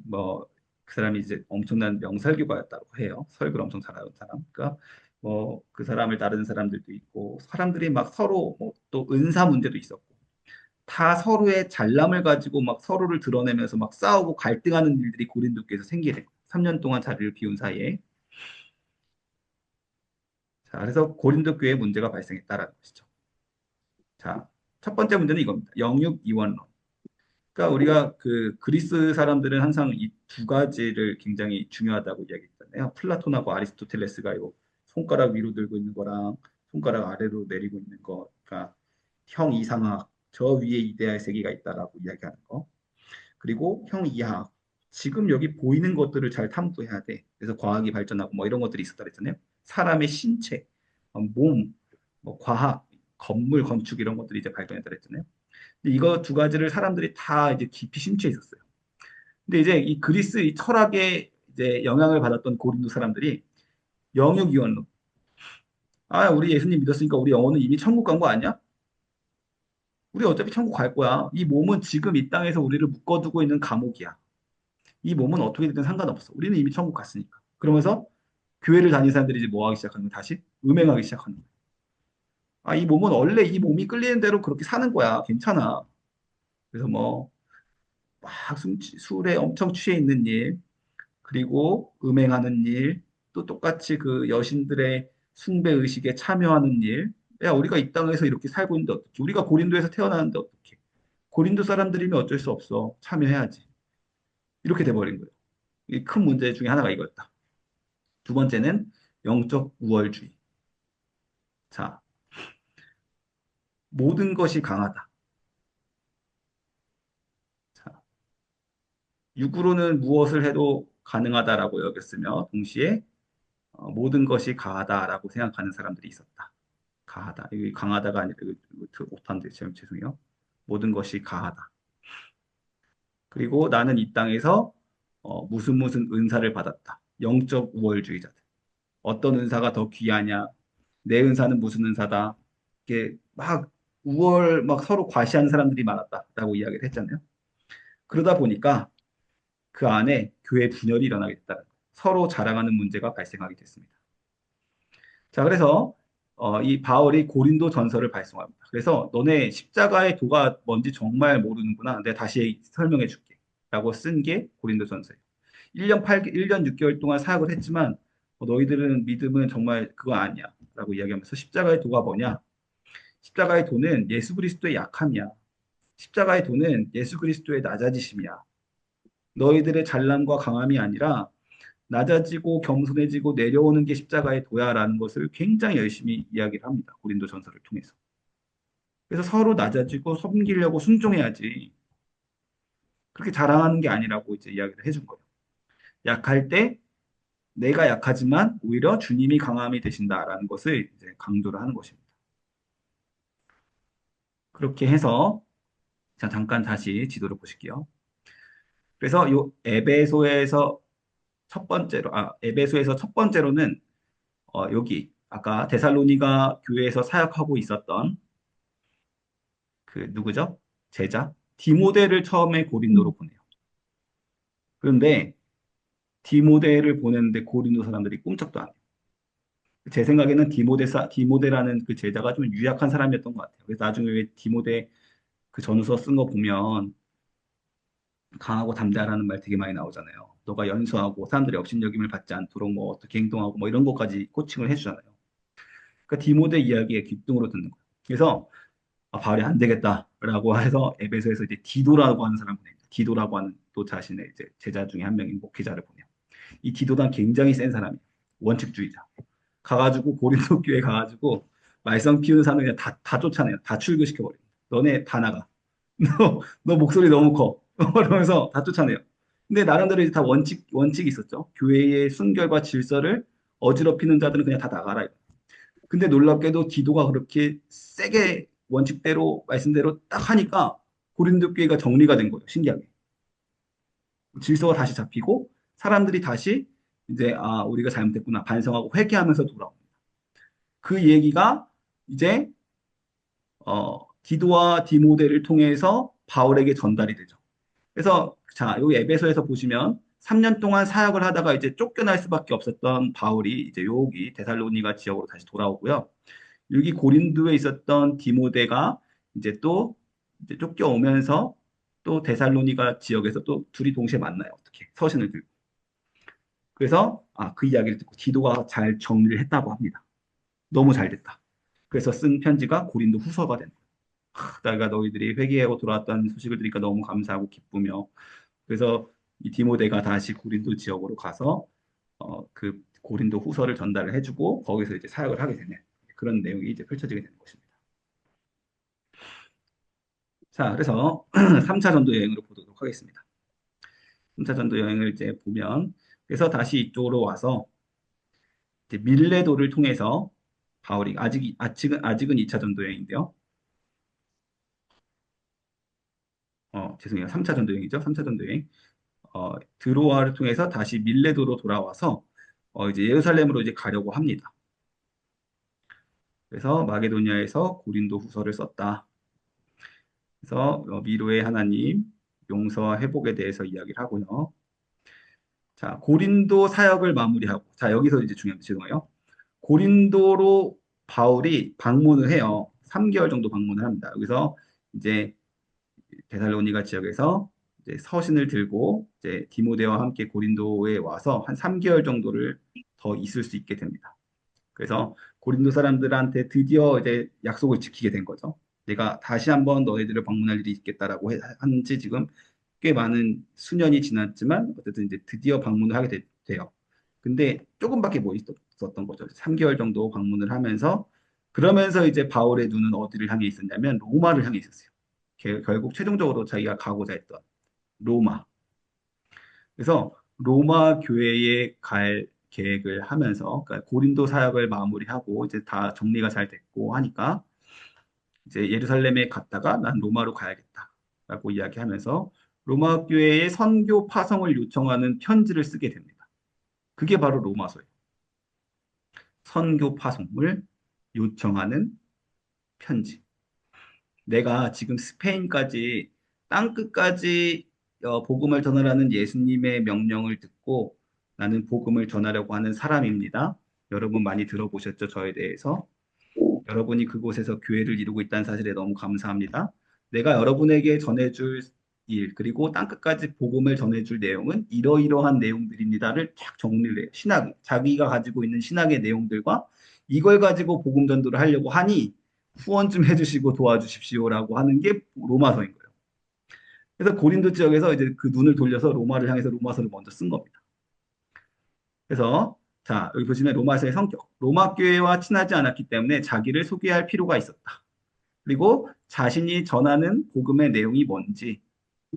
뭐 그 사람이 이제 엄청난 명설교가였다고 해요. 설교를 엄청 잘하는 사람. 그러니까 뭐 그 사람을 따르는 사람들도 있고 사람들이 막 서로 뭐또 은사 문제도 있었고 다 서로의 잘남을 가지고 막 서로를 드러내면서 막 싸우고 갈등하는 일들이 고린도교에서 생기래. 3년 동안 자리를 비운 사이에. 자, 그래서 고린도 교회에 문제가 발생했다라는 것이죠. 자, 첫 번째 문제는 이겁니다. 영육 이원론. 그러니까 우리가 그 그리스 사람들은 항상 이 두 가지를 굉장히 중요하다고 이야기했잖아요. 플라톤하고 아리스토텔레스가 요 손가락 위로 들고 있는 거랑 손가락 아래로 내리고 있는 거, 그러니까 형 이상학, 저 위에 이데알 세계가 있다라고 이야기하는 거. 그리고 형 이하. 지금 여기 보이는 것들을 잘 탐구해야 돼. 그래서 과학이 발전하고 뭐 이런 것들이 있었다 그랬잖아요. 사람의 신체, 몸, 뭐 과학, 건물, 건축 이런 것들이 이제 발전했다 그랬잖아요. 근데 이거 두 가지를 사람들이 다 이제 깊이 심취해 있었어요. 근데 이제 이 그리스 이 철학에 이제 영향을 받았던 고린도 사람들이 영육이원론. 아, 우리 예수님 믿었으니까 우리 영혼은 이미 천국 간 거 아니야? 우리 어차피 천국 갈 거야. 이 몸은 지금 이 땅에서 우리를 묶어두고 있는 감옥이야. 이 몸은 어떻게 되든 상관없어. 우리는 이미 천국 갔으니까. 그러면서 교회를 다니는 사람들이 이제 뭐 하기 시작하는 거야? 다시 음행하기 시작하는 거야. 아, 이 몸은 원래 이 몸이 끌리는 대로 그렇게 사는 거야. 괜찮아. 그래서 뭐, 막 술에 엄청 취해 있는 일, 그리고 음행하는 일, 또 똑같이 그 여신들의 숭배 의식에 참여하는 일. 야, 우리가 이 땅에서 이렇게 살고 있는데 어떻게? 우리가 고린도에서 태어나는데 어떻게? 고린도 사람들이면 어쩔 수 없어. 참여해야지. 이렇게 돼버린 거예요. 이 큰 문제 중에 하나가 이거였다. 두 번째는 영적 우월주의. 자, 모든 것이 강하다. 자, 육으로는 무엇을 해도 가능하다라고 여겼으며, 동시에 모든 것이 가하다라고 생각하는 사람들이 있었다. 가하다. 이게 강하다가 아니라, 이거 못한데, 죄송해요. 모든 것이 가하다. 그리고 나는 이 땅에서 무슨 무슨 은사를 받았다. 영적 우월주의자들. 어떤 은사가 더 귀하냐? 내 은사는 무슨 은사다. 이게 막 막 서로 과시하는 사람들이 많았다라고 이야기를 했잖아요. 그러다 보니까 그 안에 교회 분열이 일어나게 됐다. 서로 자랑하는 문제가 발생하게 됐습니다. 자, 그래서 이 바울이 고린도 전서를 발송합니다. 그래서 너네 십자가의 도가 뭔지 정말 모르는구나. 내가 다시 설명해 줄게. 라고 쓴 게 고린도 전서예요. 1년 6개월 동안 사역을 했지만 너희들은 믿음은 정말 그거 아니야. 라고 이야기하면서 십자가의 도가 뭐냐? 십자가의 도는 예수 그리스도의 약함이야. 십자가의 도는 예수 그리스도의 낮아지심이야. 너희들의 잘남과 강함이 아니라 낮아지고 겸손해지고 내려오는 게 십자가의 도야라는 것을 굉장히 열심히 이야기를 합니다. 고린도 전서를 통해서. 그래서 서로 낮아지고 섬기려고 순종해야지. 그렇게 자랑하는 게 아니라고 이제 이야기를 해준 거예요. 약할 때 내가 약하지만 오히려 주님이 강함이 되신다라는 것을 이제 강조를 하는 것입니다. 그렇게 해서 자, 잠깐 다시 지도를 보실게요. 그래서 요 에베소에서 첫 번째로는 여기 아까 데살로니가 교회에서 사역하고 있었던 그 누구죠? 제자 디모데를 처음에 고린도로 음, 보내요. 그런데 디모데를 보냈는데 고린도 사람들이 꿈쩍도 안 해요. 제 생각에는 디모데라는 그 제자가 좀 유약한 사람이었던 것 같아요. 그래서 나중에 왜 디모데 그 전서 쓴 거 보면 강하고 담대하라는 말 되게 많이 나오잖아요. 너가 연소하고 사람들이 업신여김을 받지 않도록 뭐 어떻게 행동하고 뭐 이런 것까지 코칭을 해주잖아요. 그러니까 디모데 이야기에 귀뚱으로 듣는 거예요. 그래서 바울이 안 되겠다라고 해서 에베소에서 이제 디도라고 하는 사람을 보냅니다. 디도라고 하는 또 자신의 이제 제자 중에 한 명인 목회자를 보내요. 이 디도는 굉장히 센 사람이에요. 원칙주의자. 가가지고 고린도 교회 가가지고 말썽 피우는 사람을 그냥 다 쫓아내요. 다 출교시켜버려요. 너네 다 나가. 너 목소리 너무 커. 그러면서 다 쫓아내요. 근데 나름대로 이제 다 원칙이 있었죠. 교회의 순결과 질서를 어지럽히는 자들은 그냥 다 나가라. 근데 놀랍게도 디도가 그렇게 세게 원칙대로 말씀대로 딱 하니까 고린도 교회가 정리가 된 거예요. 신기하게. 질서가 다시 잡히고 사람들이 다시 이제 우리가 잘못했구나 반성하고 회개하면서 돌아옵니다. 그 얘기가 이제 디도와 디모데를 통해서 바울에게 전달이 되죠. 그래서 자, 여기 에베소에서 보시면 3년 동안 사역을 하다가 이제 쫓겨날 수밖에 없었던 바울이 이제 여기 데살로니가 지역으로 다시 돌아오고요. 여기 고린도에 있었던 디모데가 이제 또 이제 쫓겨오면서 또 데살로니가 지역에서 또 둘이 동시에 만나요. 어떻게? 서신을 들고. 그래서 그 이야기를 듣고 디도가 잘 정리를 했다고 합니다. 너무 잘 됐다. 그래서 쓴 편지가 고린도 후서가 된 거예요. 내가 너희들이 회개하고 돌아왔다는 소식을 들으니까 너무 감사하고 기쁘며 그래서 이 디모데가 다시 고린도 지역으로 가서 그 고린도 후서를 전달을 해주고 거기서 이제 사역을 하게 되는 그런 내용이 이제 펼쳐지게 되는 것입니다. 자, 그래서 3차 전도 여행으로 보도록 하겠습니다. 3차 전도 여행을 이제 보면, 그래서 다시 이쪽으로 와서 이제 밀레도를 통해서 바울이 아직은 2차 전도 여행인데요. 죄송해요. 3차 전도 여행이죠. 3차 전도 여행. 드로아를 통해서 다시 밀레도로 돌아와서 이제 예루살렘으로 이제 가려고 합니다. 그래서 마게도니아에서 고린도 후서를 썼다. 그래서 미로의 하나님, 용서와 회복에 대해서 이야기를 하고요. 자, 고린도 사역을 마무리하고, 자, 여기서 이제 중요합니다. 죄송해요. 고린도로 바울이 방문을 해요. 3개월 정도 방문을 합니다. 여기서 이제 데살로니가 지역에서 이제 서신을 들고 이제 디모데와 함께 고린도에 와서 한 3개월 정도를 더 있을 수 있게 됩니다. 그래서 고린도 사람들한테 드디어 이제 약속을 지키게 된 거죠. 내가 다시 한번 너희들을 방문할 일이 있겠다라고 한지 지금 꽤 많은 수년이 지났지만 어쨌든 이제 드디어 방문을 하게 돼요. 근데 조금밖에 못 있었던 거죠. 3개월 정도 방문을 하면서 그러면서 이제 바울의 눈은 어디를 향해 있었냐면 로마를 향해 있었어요. 결국 최종적으로 자기가 가고자 했던 로마. 그래서 로마 교회에 갈 계획을 하면서 그러니까 고린도 사역을 마무리하고 이제 다 정리가 잘 됐고 하니까 이제 예루살렘에 갔다가 난 로마로 가야겠다라고 이야기하면서 로마 교회의 선교 파송을 요청하는 편지를 쓰게 됩니다. 그게 바로 로마서예요. 선교 파송을 요청하는 편지. 내가 지금 스페인까지 땅끝까지 복음을 전하라는 예수님의 명령을 듣고 나는 복음을 전하려고 하는 사람입니다. 여러분 많이 들어보셨죠? 저에 대해서. 여러분이 그곳에서 교회를 이루고 있다는 사실에 너무 감사합니다. 내가 여러분에게 전해줄 일, 그리고 땅끝까지 복음을 전해줄 내용은 이러이러한 내용들입니다를 쫙 정리를 해요. 자기가 가지고 있는 신학의 내용들과 이걸 가지고 복음 전도를 하려고 하니 후원 좀 해주시고 도와주십시오라고 하는 게 로마서인 거예요. 그래서 고린도 지역에서 이제 그 눈을 돌려서 로마를 향해서 로마서를 먼저 쓴 겁니다. 그래서 자, 여기 보시면 로마서의 성격. 로마 교회와 친하지 않았기 때문에 자기를 소개할 필요가 있었다. 그리고 자신이 전하는 복음의 내용이 뭔지.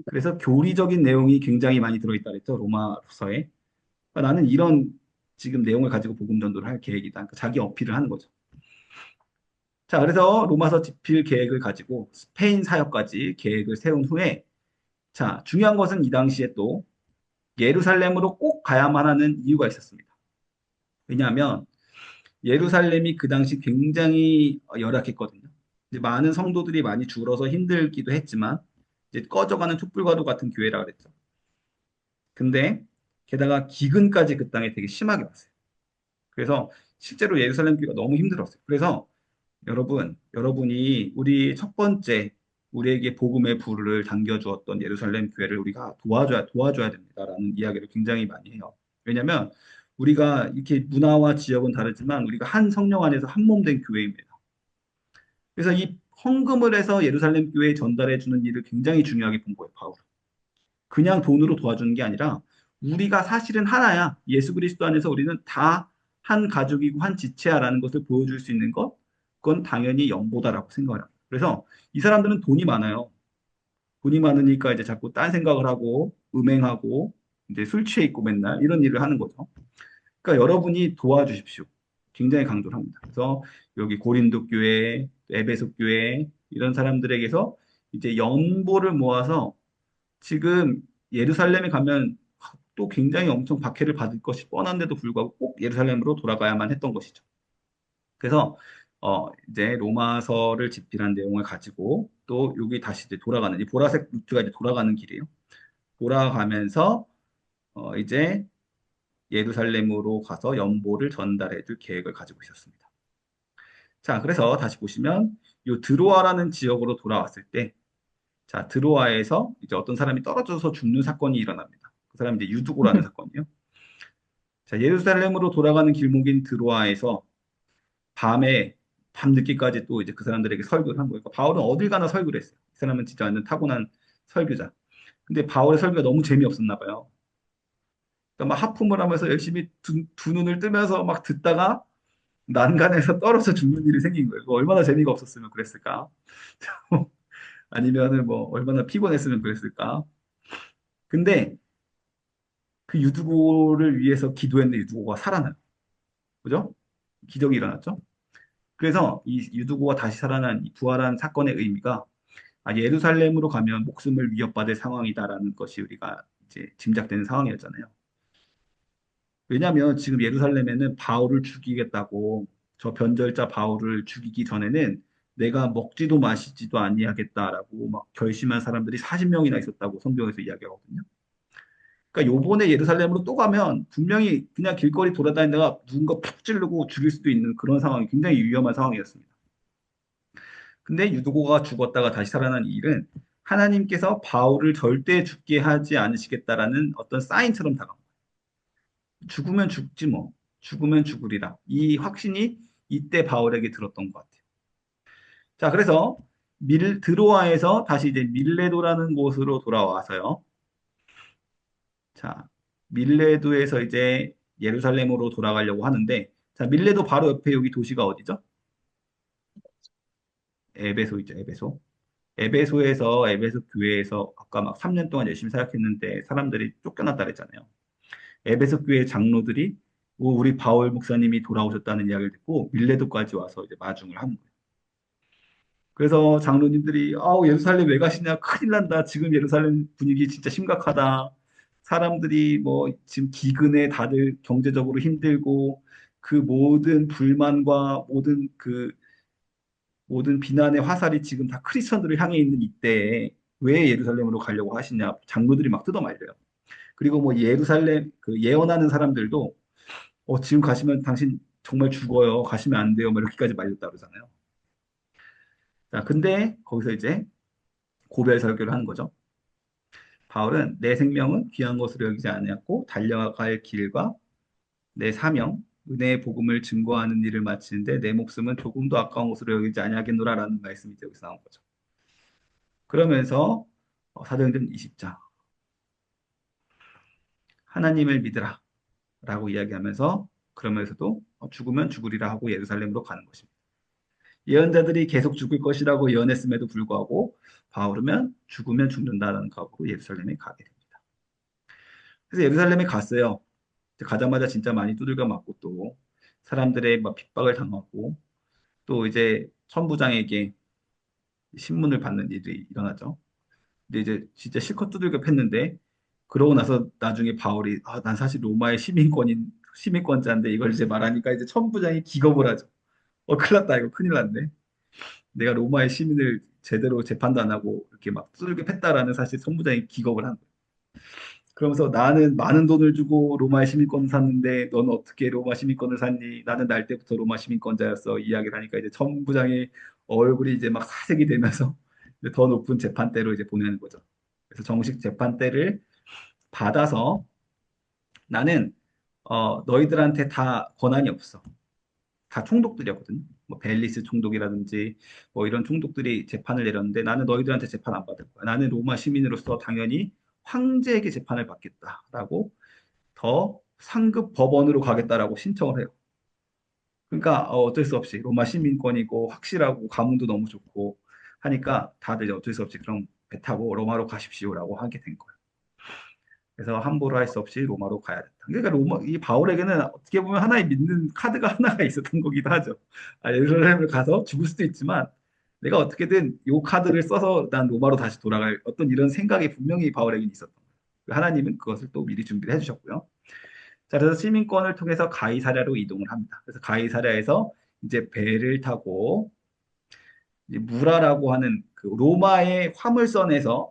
그래서 교리적인 내용이 굉장히 많이 들어있다 그랬죠. 로마서에. 그러니까 나는 이런 지금 내용을 가지고 복음 전도를 할 계획이다. 그러니까 자기 어필을 하는 거죠. 자, 그래서 로마서 집필 계획을 가지고 스페인 사역까지 계획을 세운 후에 자, 중요한 것은 이 당시에 또 예루살렘으로 꼭 가야만 하는 이유가 있었습니다. 왜냐하면 예루살렘이 그 당시 굉장히 열악했거든요. 이제 많은 성도들이 많이 줄어서 힘들기도 했지만 이제 꺼져가는 촛불과도 같은 교회라 그랬죠. 근데 게다가 기근까지 그 땅에 되게 심하게 왔어요. 그래서 실제로 예루살렘 교회가 너무 힘들었어요. 그래서 여러분이 우리 첫 번째 우리에게 복음의 불을 당겨주었던 예루살렘 교회를 우리가 도와줘야 됩니다라는 이야기를 굉장히 많이 해요. 왜냐하면 우리가 이렇게 문화와 지역은 다르지만 우리가 한 성령 안에서 한 몸 된 교회입니다. 그래서 이 헌금을 해서 예루살렘 교회에 전달해 주는 일을 굉장히 중요하게 본 거예요, 바울은. 그냥 돈으로 도와주는 게 아니라 우리가 사실은 하나야. 예수 그리스도 안에서 우리는 다 한 가족이고 한 지체야라는 것을 보여줄 수 있는 것, 그건 당연히 연보다라고 생각을 합니다. 그래서 이 사람들은 돈이 많아요. 돈이 많으니까 이제 자꾸 딴 생각을 하고 음행하고 이제 술 취해 있고 맨날 이런 일을 하는 거죠. 그러니까 여러분이 도와주십시오. 굉장히 강조를 합니다. 그래서 여기 고린도 교회, 에베소 교회 이런 사람들에게서 이제 연보를 모아서 지금 예루살렘에 가면 또 굉장히 엄청 박해를 받을 것이 뻔한데도 불구하고 꼭 예루살렘으로 돌아가야만 했던 것이죠. 그래서 이제 로마서를 집필한 내용을 가지고 또 여기 다시 이제 돌아가는 이 보라색 루트가 이제 돌아가는 길이에요. 돌아가면서 이제 예루살렘으로 가서 연보를 전달해 줄 계획을 가지고 있었습니다. 자, 그래서 다시 보시면 이 드로아라는 지역으로 돌아왔을 때 자, 드로아에서 이제 어떤 사람이 떨어져서 죽는 사건이 일어납니다. 그 사람이 이제 유두고라는 사건이요. 자, 예루살렘으로 돌아가는 길목인 드로아에서 밤에 밤늦게까지 또 이제 그 사람들에게 설교를 한 거예요. 그러니까 바울은 어딜 가나 설교를 했어요. 이 사람은 진짜 완전 타고난 설교자. 근데 바울의 설교가 너무 재미없었나 봐요. 그러니까 막 하품을 하면서 열심히 두 눈을 뜨면서 막 듣다가 난간에서 떨어져 죽는 일이 생긴 거예요. 얼마나 재미가 없었으면 그랬을까. 아니면은 뭐 얼마나 피곤했으면 그랬을까? 근데 그 유두고를 위해서 기도했는데 유두고가 살아나요. 그죠? 기적이 일어났죠? 그래서 이 유두고가 다시 살아난 이 부활한 사건의 의미가 예루살렘으로 가면 목숨을 위협받을 상황이다라는 것이 우리가 이제 짐작되는 상황이었잖아요. 왜냐하면 지금 예루살렘에는 바울을 죽이겠다고 저 변절자 바울을 죽이기 전에는 내가 먹지도 마시지도 아니하겠다라고 막 결심한 사람들이 40명이나 있었다고 성경에서 이야기하거든요. 그러니까 요번에 예루살렘으로 또 가면 분명히 그냥 길거리 돌아다니다가 누군가 푹 찌르고 죽일 수도 있는 그런 상황이 굉장히 위험한 상황이었습니다. 근데 유두고가 죽었다가 다시 살아난 이 일은 하나님께서 바울을 절대 죽게 하지 않으시겠다라는 어떤 사인처럼 다가온 거예요. 죽으면 죽지 뭐. 죽으면 죽으리라. 이 확신이 이때 바울에게 들었던 것 같아요. 자, 그래서 드로아에서 다시 이제 밀레도라는 곳으로 돌아와서요. 자, 밀레도에서 이제 예루살렘으로 돌아가려고 하는데, 자, 밀레도 바로 옆에 여기 도시가 어디죠? 에베소이죠, 에베소. 에베소 교회에서 아까 막 3년 동안 열심히 사역했는데 사람들이 쫓겨났다 그랬잖아요. 에베소 교회 장로들이 우리 바울 목사님이 돌아오셨다는 이야기를 듣고 밀레도까지 와서 이제 마중을 하는 거예요. 그래서 장로님들이 아우 예루살렘 왜 가시냐 큰일 난다 지금 예루살렘 분위기 진짜 심각하다 사람들이 뭐 지금 기근에 다들 경제적으로 힘들고 그 모든 불만과 모든 비난의 화살이 지금 다 크리스천들을 향해 있는 이때에 왜 예루살렘으로 가려고 하시냐 장로들이 막 뜯어말려요. 그리고 뭐 예루살렘 그 예언하는 사람들도 지금 가시면 당신 정말 죽어요 가시면 안 돼요 뭐 이렇게까지 말렸다 그러잖아요. 자 근데 거기서 이제 고별 설교를 하는 거죠. 바울은 내 생명은 귀한 것으로 여기지 아니었고 달려갈 길과 내 사명, 은혜의 복음을 증거하는 일을 마치는데 내 목숨은 조금도 아까운 것으로 여기지 아니하겠노라라는 말씀이 여기서 나온 거죠. 그러면서 사도행전 20장 하나님을 믿으라 라고 이야기하면서 그러면서도 죽으면 죽으리라 하고 예루살렘으로 가는 것입니다. 예언자들이 계속 죽을 것이라고 예언했음에도 불구하고 바울은 죽으면 죽는다는 각오로 예루살렘에 가게 됩니다. 그래서 예루살렘에 갔어요. 가자마자 진짜 많이 두들겨 맞고 또 사람들의 막 핍박을 당하고 또 이제 천부장에게 신문을 받는 일이 일어나죠. 근데 이제 진짜 실컷 두들겨 팼는데 그러고 나서 나중에 바울이 난 사실 로마의 시민권자인데 이걸 이제 말하니까 이제 천부장이 기겁을 하죠. 큰일 났다 이거 큰일 났네. 내가 로마의 시민을 제대로 재판도 안 하고 이렇게 막 두들겨 팼다라는 사실 천부장이 기겁을 한 거예요. 그러면서 나는 많은 돈을 주고 로마의 시민권을 샀는데 너는 어떻게 로마 시민권을 샀니? 나는 날 때부터 로마 시민권자였어. 이야기를 하니까 이제 천부장의 얼굴이 이제 막 사색이 되면서 이제 더 높은 재판대로 이제 보내는 거죠. 그래서 정식 재판대를 받아서 나는 너희들한테 다 권한이 없어. 다 총독들이었거든요. 뭐 벨리스 총독이라든지 뭐 이런 총독들이 재판을 내렸는데 나는 너희들한테 재판 안 받을 거야. 나는 로마 시민으로서 당연히 황제에게 재판을 받겠다라고 더 상급 법원으로 가겠다라고 신청을 해요. 그러니까 어쩔 수 없이 로마 시민권이고 확실하고 가문도 너무 좋고 하니까 다들 이제 어쩔 수 없이 그럼 배 타고 로마로 가십시오라고 하게 된 거예요. 그래서 함부로 할 수 없이 로마로 가야 된다. 그러니까 이 바울에게는 어떻게 보면 하나의 믿는 카드가 하나가 있었던 거기도 하죠. 예루살렘을 가서 죽을 수도 있지만 내가 어떻게든 이 카드를 써서 난 로마로 다시 돌아갈 어떤 이런 생각이 분명히 바울에게는 있었던 거예요. 하나님은 그것을 또 미리 준비를 해주셨고요. 자, 그래서 시민권을 통해서 가이사랴로 이동을 합니다. 그래서 가이사랴에서 이제 배를 타고 이제 무라라고 하는 그 로마의 화물선에서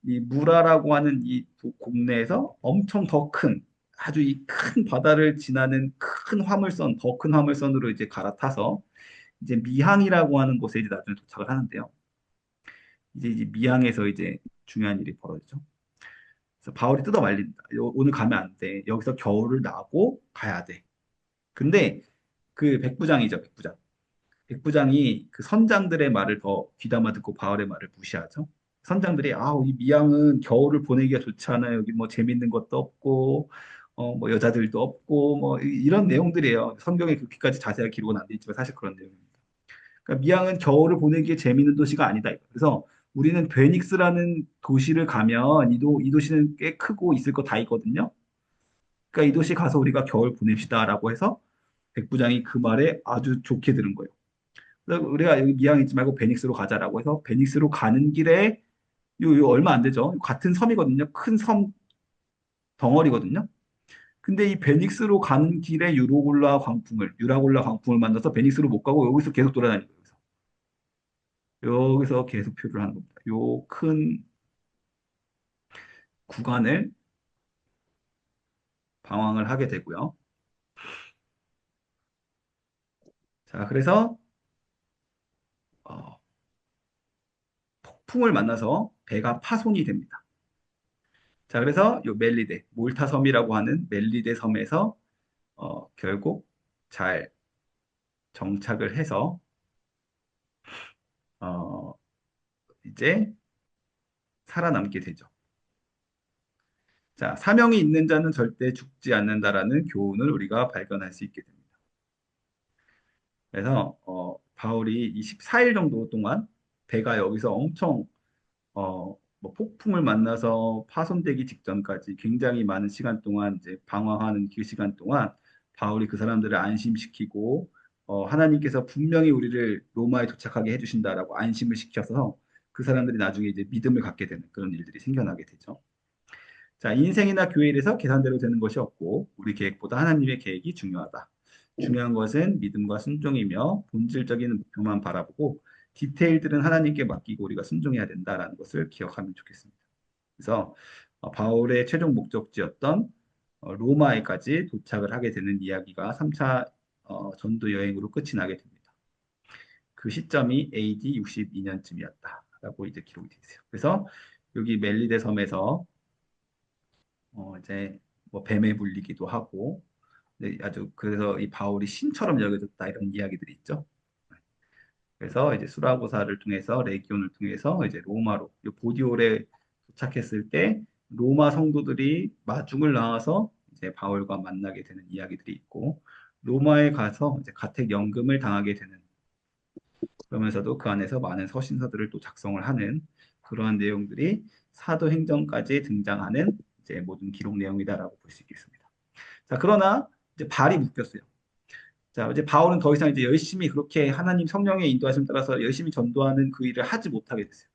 이 무라라고 하는 이 국내에서 엄청 더 큰, 아주 이 큰 바다를 지나는 큰 화물선, 더 큰 화물선으로 이제 갈아타서 이제 미항이라고 하는 곳에 이제 나중에 도착을 하는데요. 이제 미항에서 이제 중요한 일이 벌어지죠. 그래서 바울이 뜯어 말린다. 오늘 가면 안 돼. 여기서 겨울을 나고 가야 돼. 근데 그 백부장이죠, 백부장. 백부장이 그 선장들의 말을 더 귀담아 듣고 바울의 말을 무시하죠. 선장들이 이 미양은 겨울을 보내기가 좋지 않아요. 여기 뭐 재밌는 것도 없고 뭐 여자들도 없고 뭐 이런 내용들이에요. 성경에 그렇게까지 자세하게 기록은 안 돼 있지만 사실 그런 내용입니다. 그러니까 미양은 겨울을 보내기에 재밌는 도시가 아니다. 그래서 우리는 베닉스라는 도시를 가면 이 도시는 꽤 크고 있을 거 다 있거든요. 그러니까 이 도시 가서 우리가 겨울 보냅시다라고 해서 백부장이 그 말에 아주 좋게 들은 거예요. 그래서 우리가 여기 미양 있지 말고 베닉스로 가자라고 해서 베닉스로 가는 길에 요 얼마 안 되죠. 같은 섬이거든요. 큰 섬 덩어리거든요. 근데 이 베닉스로 가는 길에 유라골라 광풍을 만나서 베닉스로 못 가고 여기서 계속 돌아다니고 여기서 계속 표를 하는 겁니다. 요 큰 구간을 방황을 하게 되고요. 자, 그래서 어, 폭풍을 만나서 배가 파손이 됩니다. 자, 그래서 요 멜리데, 몰타 섬이라고 하는 멜리데 섬에서 결국 잘 정착을 해서 어, 이제 살아남게 되죠. 자, 사명이 있는 자는 절대 죽지 않는다라는 교훈을 우리가 발견할 수 있게 됩니다. 그래서 바울이 24일 정도 동안 배가 여기서 엄청 뭐 폭풍을 만나서 파손되기 직전까지 굉장히 많은 시간 동안 이제 방황하는 그 시간 동안 바울이 그 사람들을 안심시키고 하나님께서 분명히 우리를 로마에 도착하게 해주신다라고 안심을 시켜서 그 사람들이 나중에 이제 믿음을 갖게 되는 그런 일들이 생겨나게 되죠. 자, 인생이나 교회 일에서 계산대로 되는 것이 없고 우리 계획보다 하나님의 계획이 중요하다. 중요한 것은 믿음과 순종이며 본질적인 목표만 바라보고 디테일들은 하나님께 맡기고 우리가 순종해야 된다라는 것을 기억하면 좋겠습니다. 그래서 바울의 최종 목적지였던 로마에까지 도착을 하게 되는 이야기가 3차 전도 여행으로 끝이 나게 됩니다. 그 시점이 AD 62년쯤이었다라고 이제 기록이 되어 있어요. 그래서 여기 멜리데 섬에서 이제 뭐 뱀에 물리기도 하고 네, 아주 그래서 이 바울이 신처럼 여겨졌다 이런 이야기들이 있죠. 그래서 이제 수라고사를 통해서 레기온을 통해서 이제 로마로 이 보디올에 도착했을 때 로마 성도들이 마중을 나와서 이제 바울과 만나게 되는 이야기들이 있고 로마에 가서 이제 가택 연금을 당하게 되는 그러면서도 그 안에서 많은 서신서들을 또 작성을 하는 그러한 내용들이 사도행전까지 등장하는 이제 모든 기록 내용이다라고 볼 수 있겠습니다. 자, 그러나 이제 발이 묶였어요. 자, 이제 바울은 더 이상 이제 열심히 그렇게 하나님 성령의 인도하심을 따라서 열심히 전도하는 그 일을 하지 못하게 됐어요.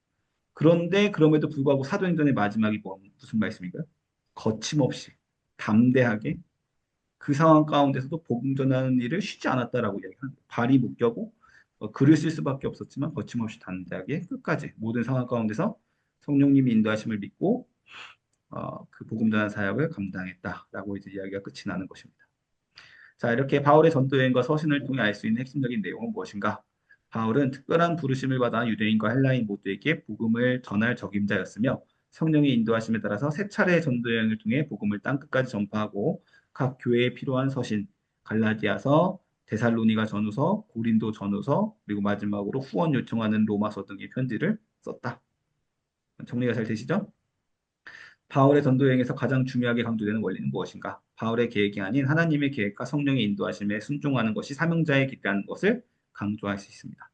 그런데 그럼에도 불구하고 사도행전의 마지막이 무슨 말씀인가요? 거침없이 담대하게 그 상황 가운데서도 복음 전하는 일을 쉬지 않았다라고 이야기합니다. 발이 묶여고 글을 쓸 수밖에 없었지만 거침없이 담대하게 끝까지 모든 상황 가운데서 성령님이 인도하심을 믿고 그 복음 전한 사역을 감당했다라고 이제 이야기가 끝이 나는 것입니다. 자, 이렇게 바울의 전도 여행과 서신을 통해 알 수 있는 핵심적인 내용은 무엇인가? 바울은 특별한 부르심을 받아 유대인과 헬라인 모두에게 복음을 전할 적임자였으며 성령의 인도하심에 따라서 세 차례의 전도 여행을 통해 복음을 땅끝까지 전파하고 각 교회에 필요한 서신, 갈라디아서, 데살로니가 전후서, 고린도 전후서, 그리고 마지막으로 후원 요청하는 로마서 등의 편지를 썼다. 정리가 잘 되시죠? 바울의 전도 여행에서 가장 중요하게 강조되는 원리는 무엇인가? 바울의 계획이 아닌 하나님의 계획과 성령의 인도하심에 순종하는 것이 사명자의 길이라는 것을 강조할 수 있습니다.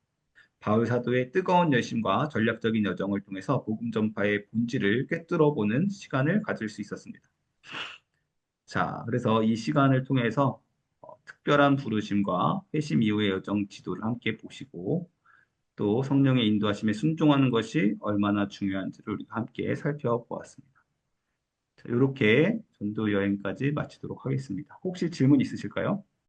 바울 사도의 뜨거운 열심과 전략적인 여정을 통해서 복음 전파의 본질을 꿰뚫어 보는 시간을 가질 수 있었습니다. 자, 그래서 이 시간을 통해서 특별한 부르심과 회심 이후의 여정 지도를 함께 보시고 또 성령의 인도하심에 순종하는 것이 얼마나 중요한지를 우리가 함께 살펴보았습니다. 이렇게 전도 여행까지 마치도록 하겠습니다. 혹시 질문 있으실까요?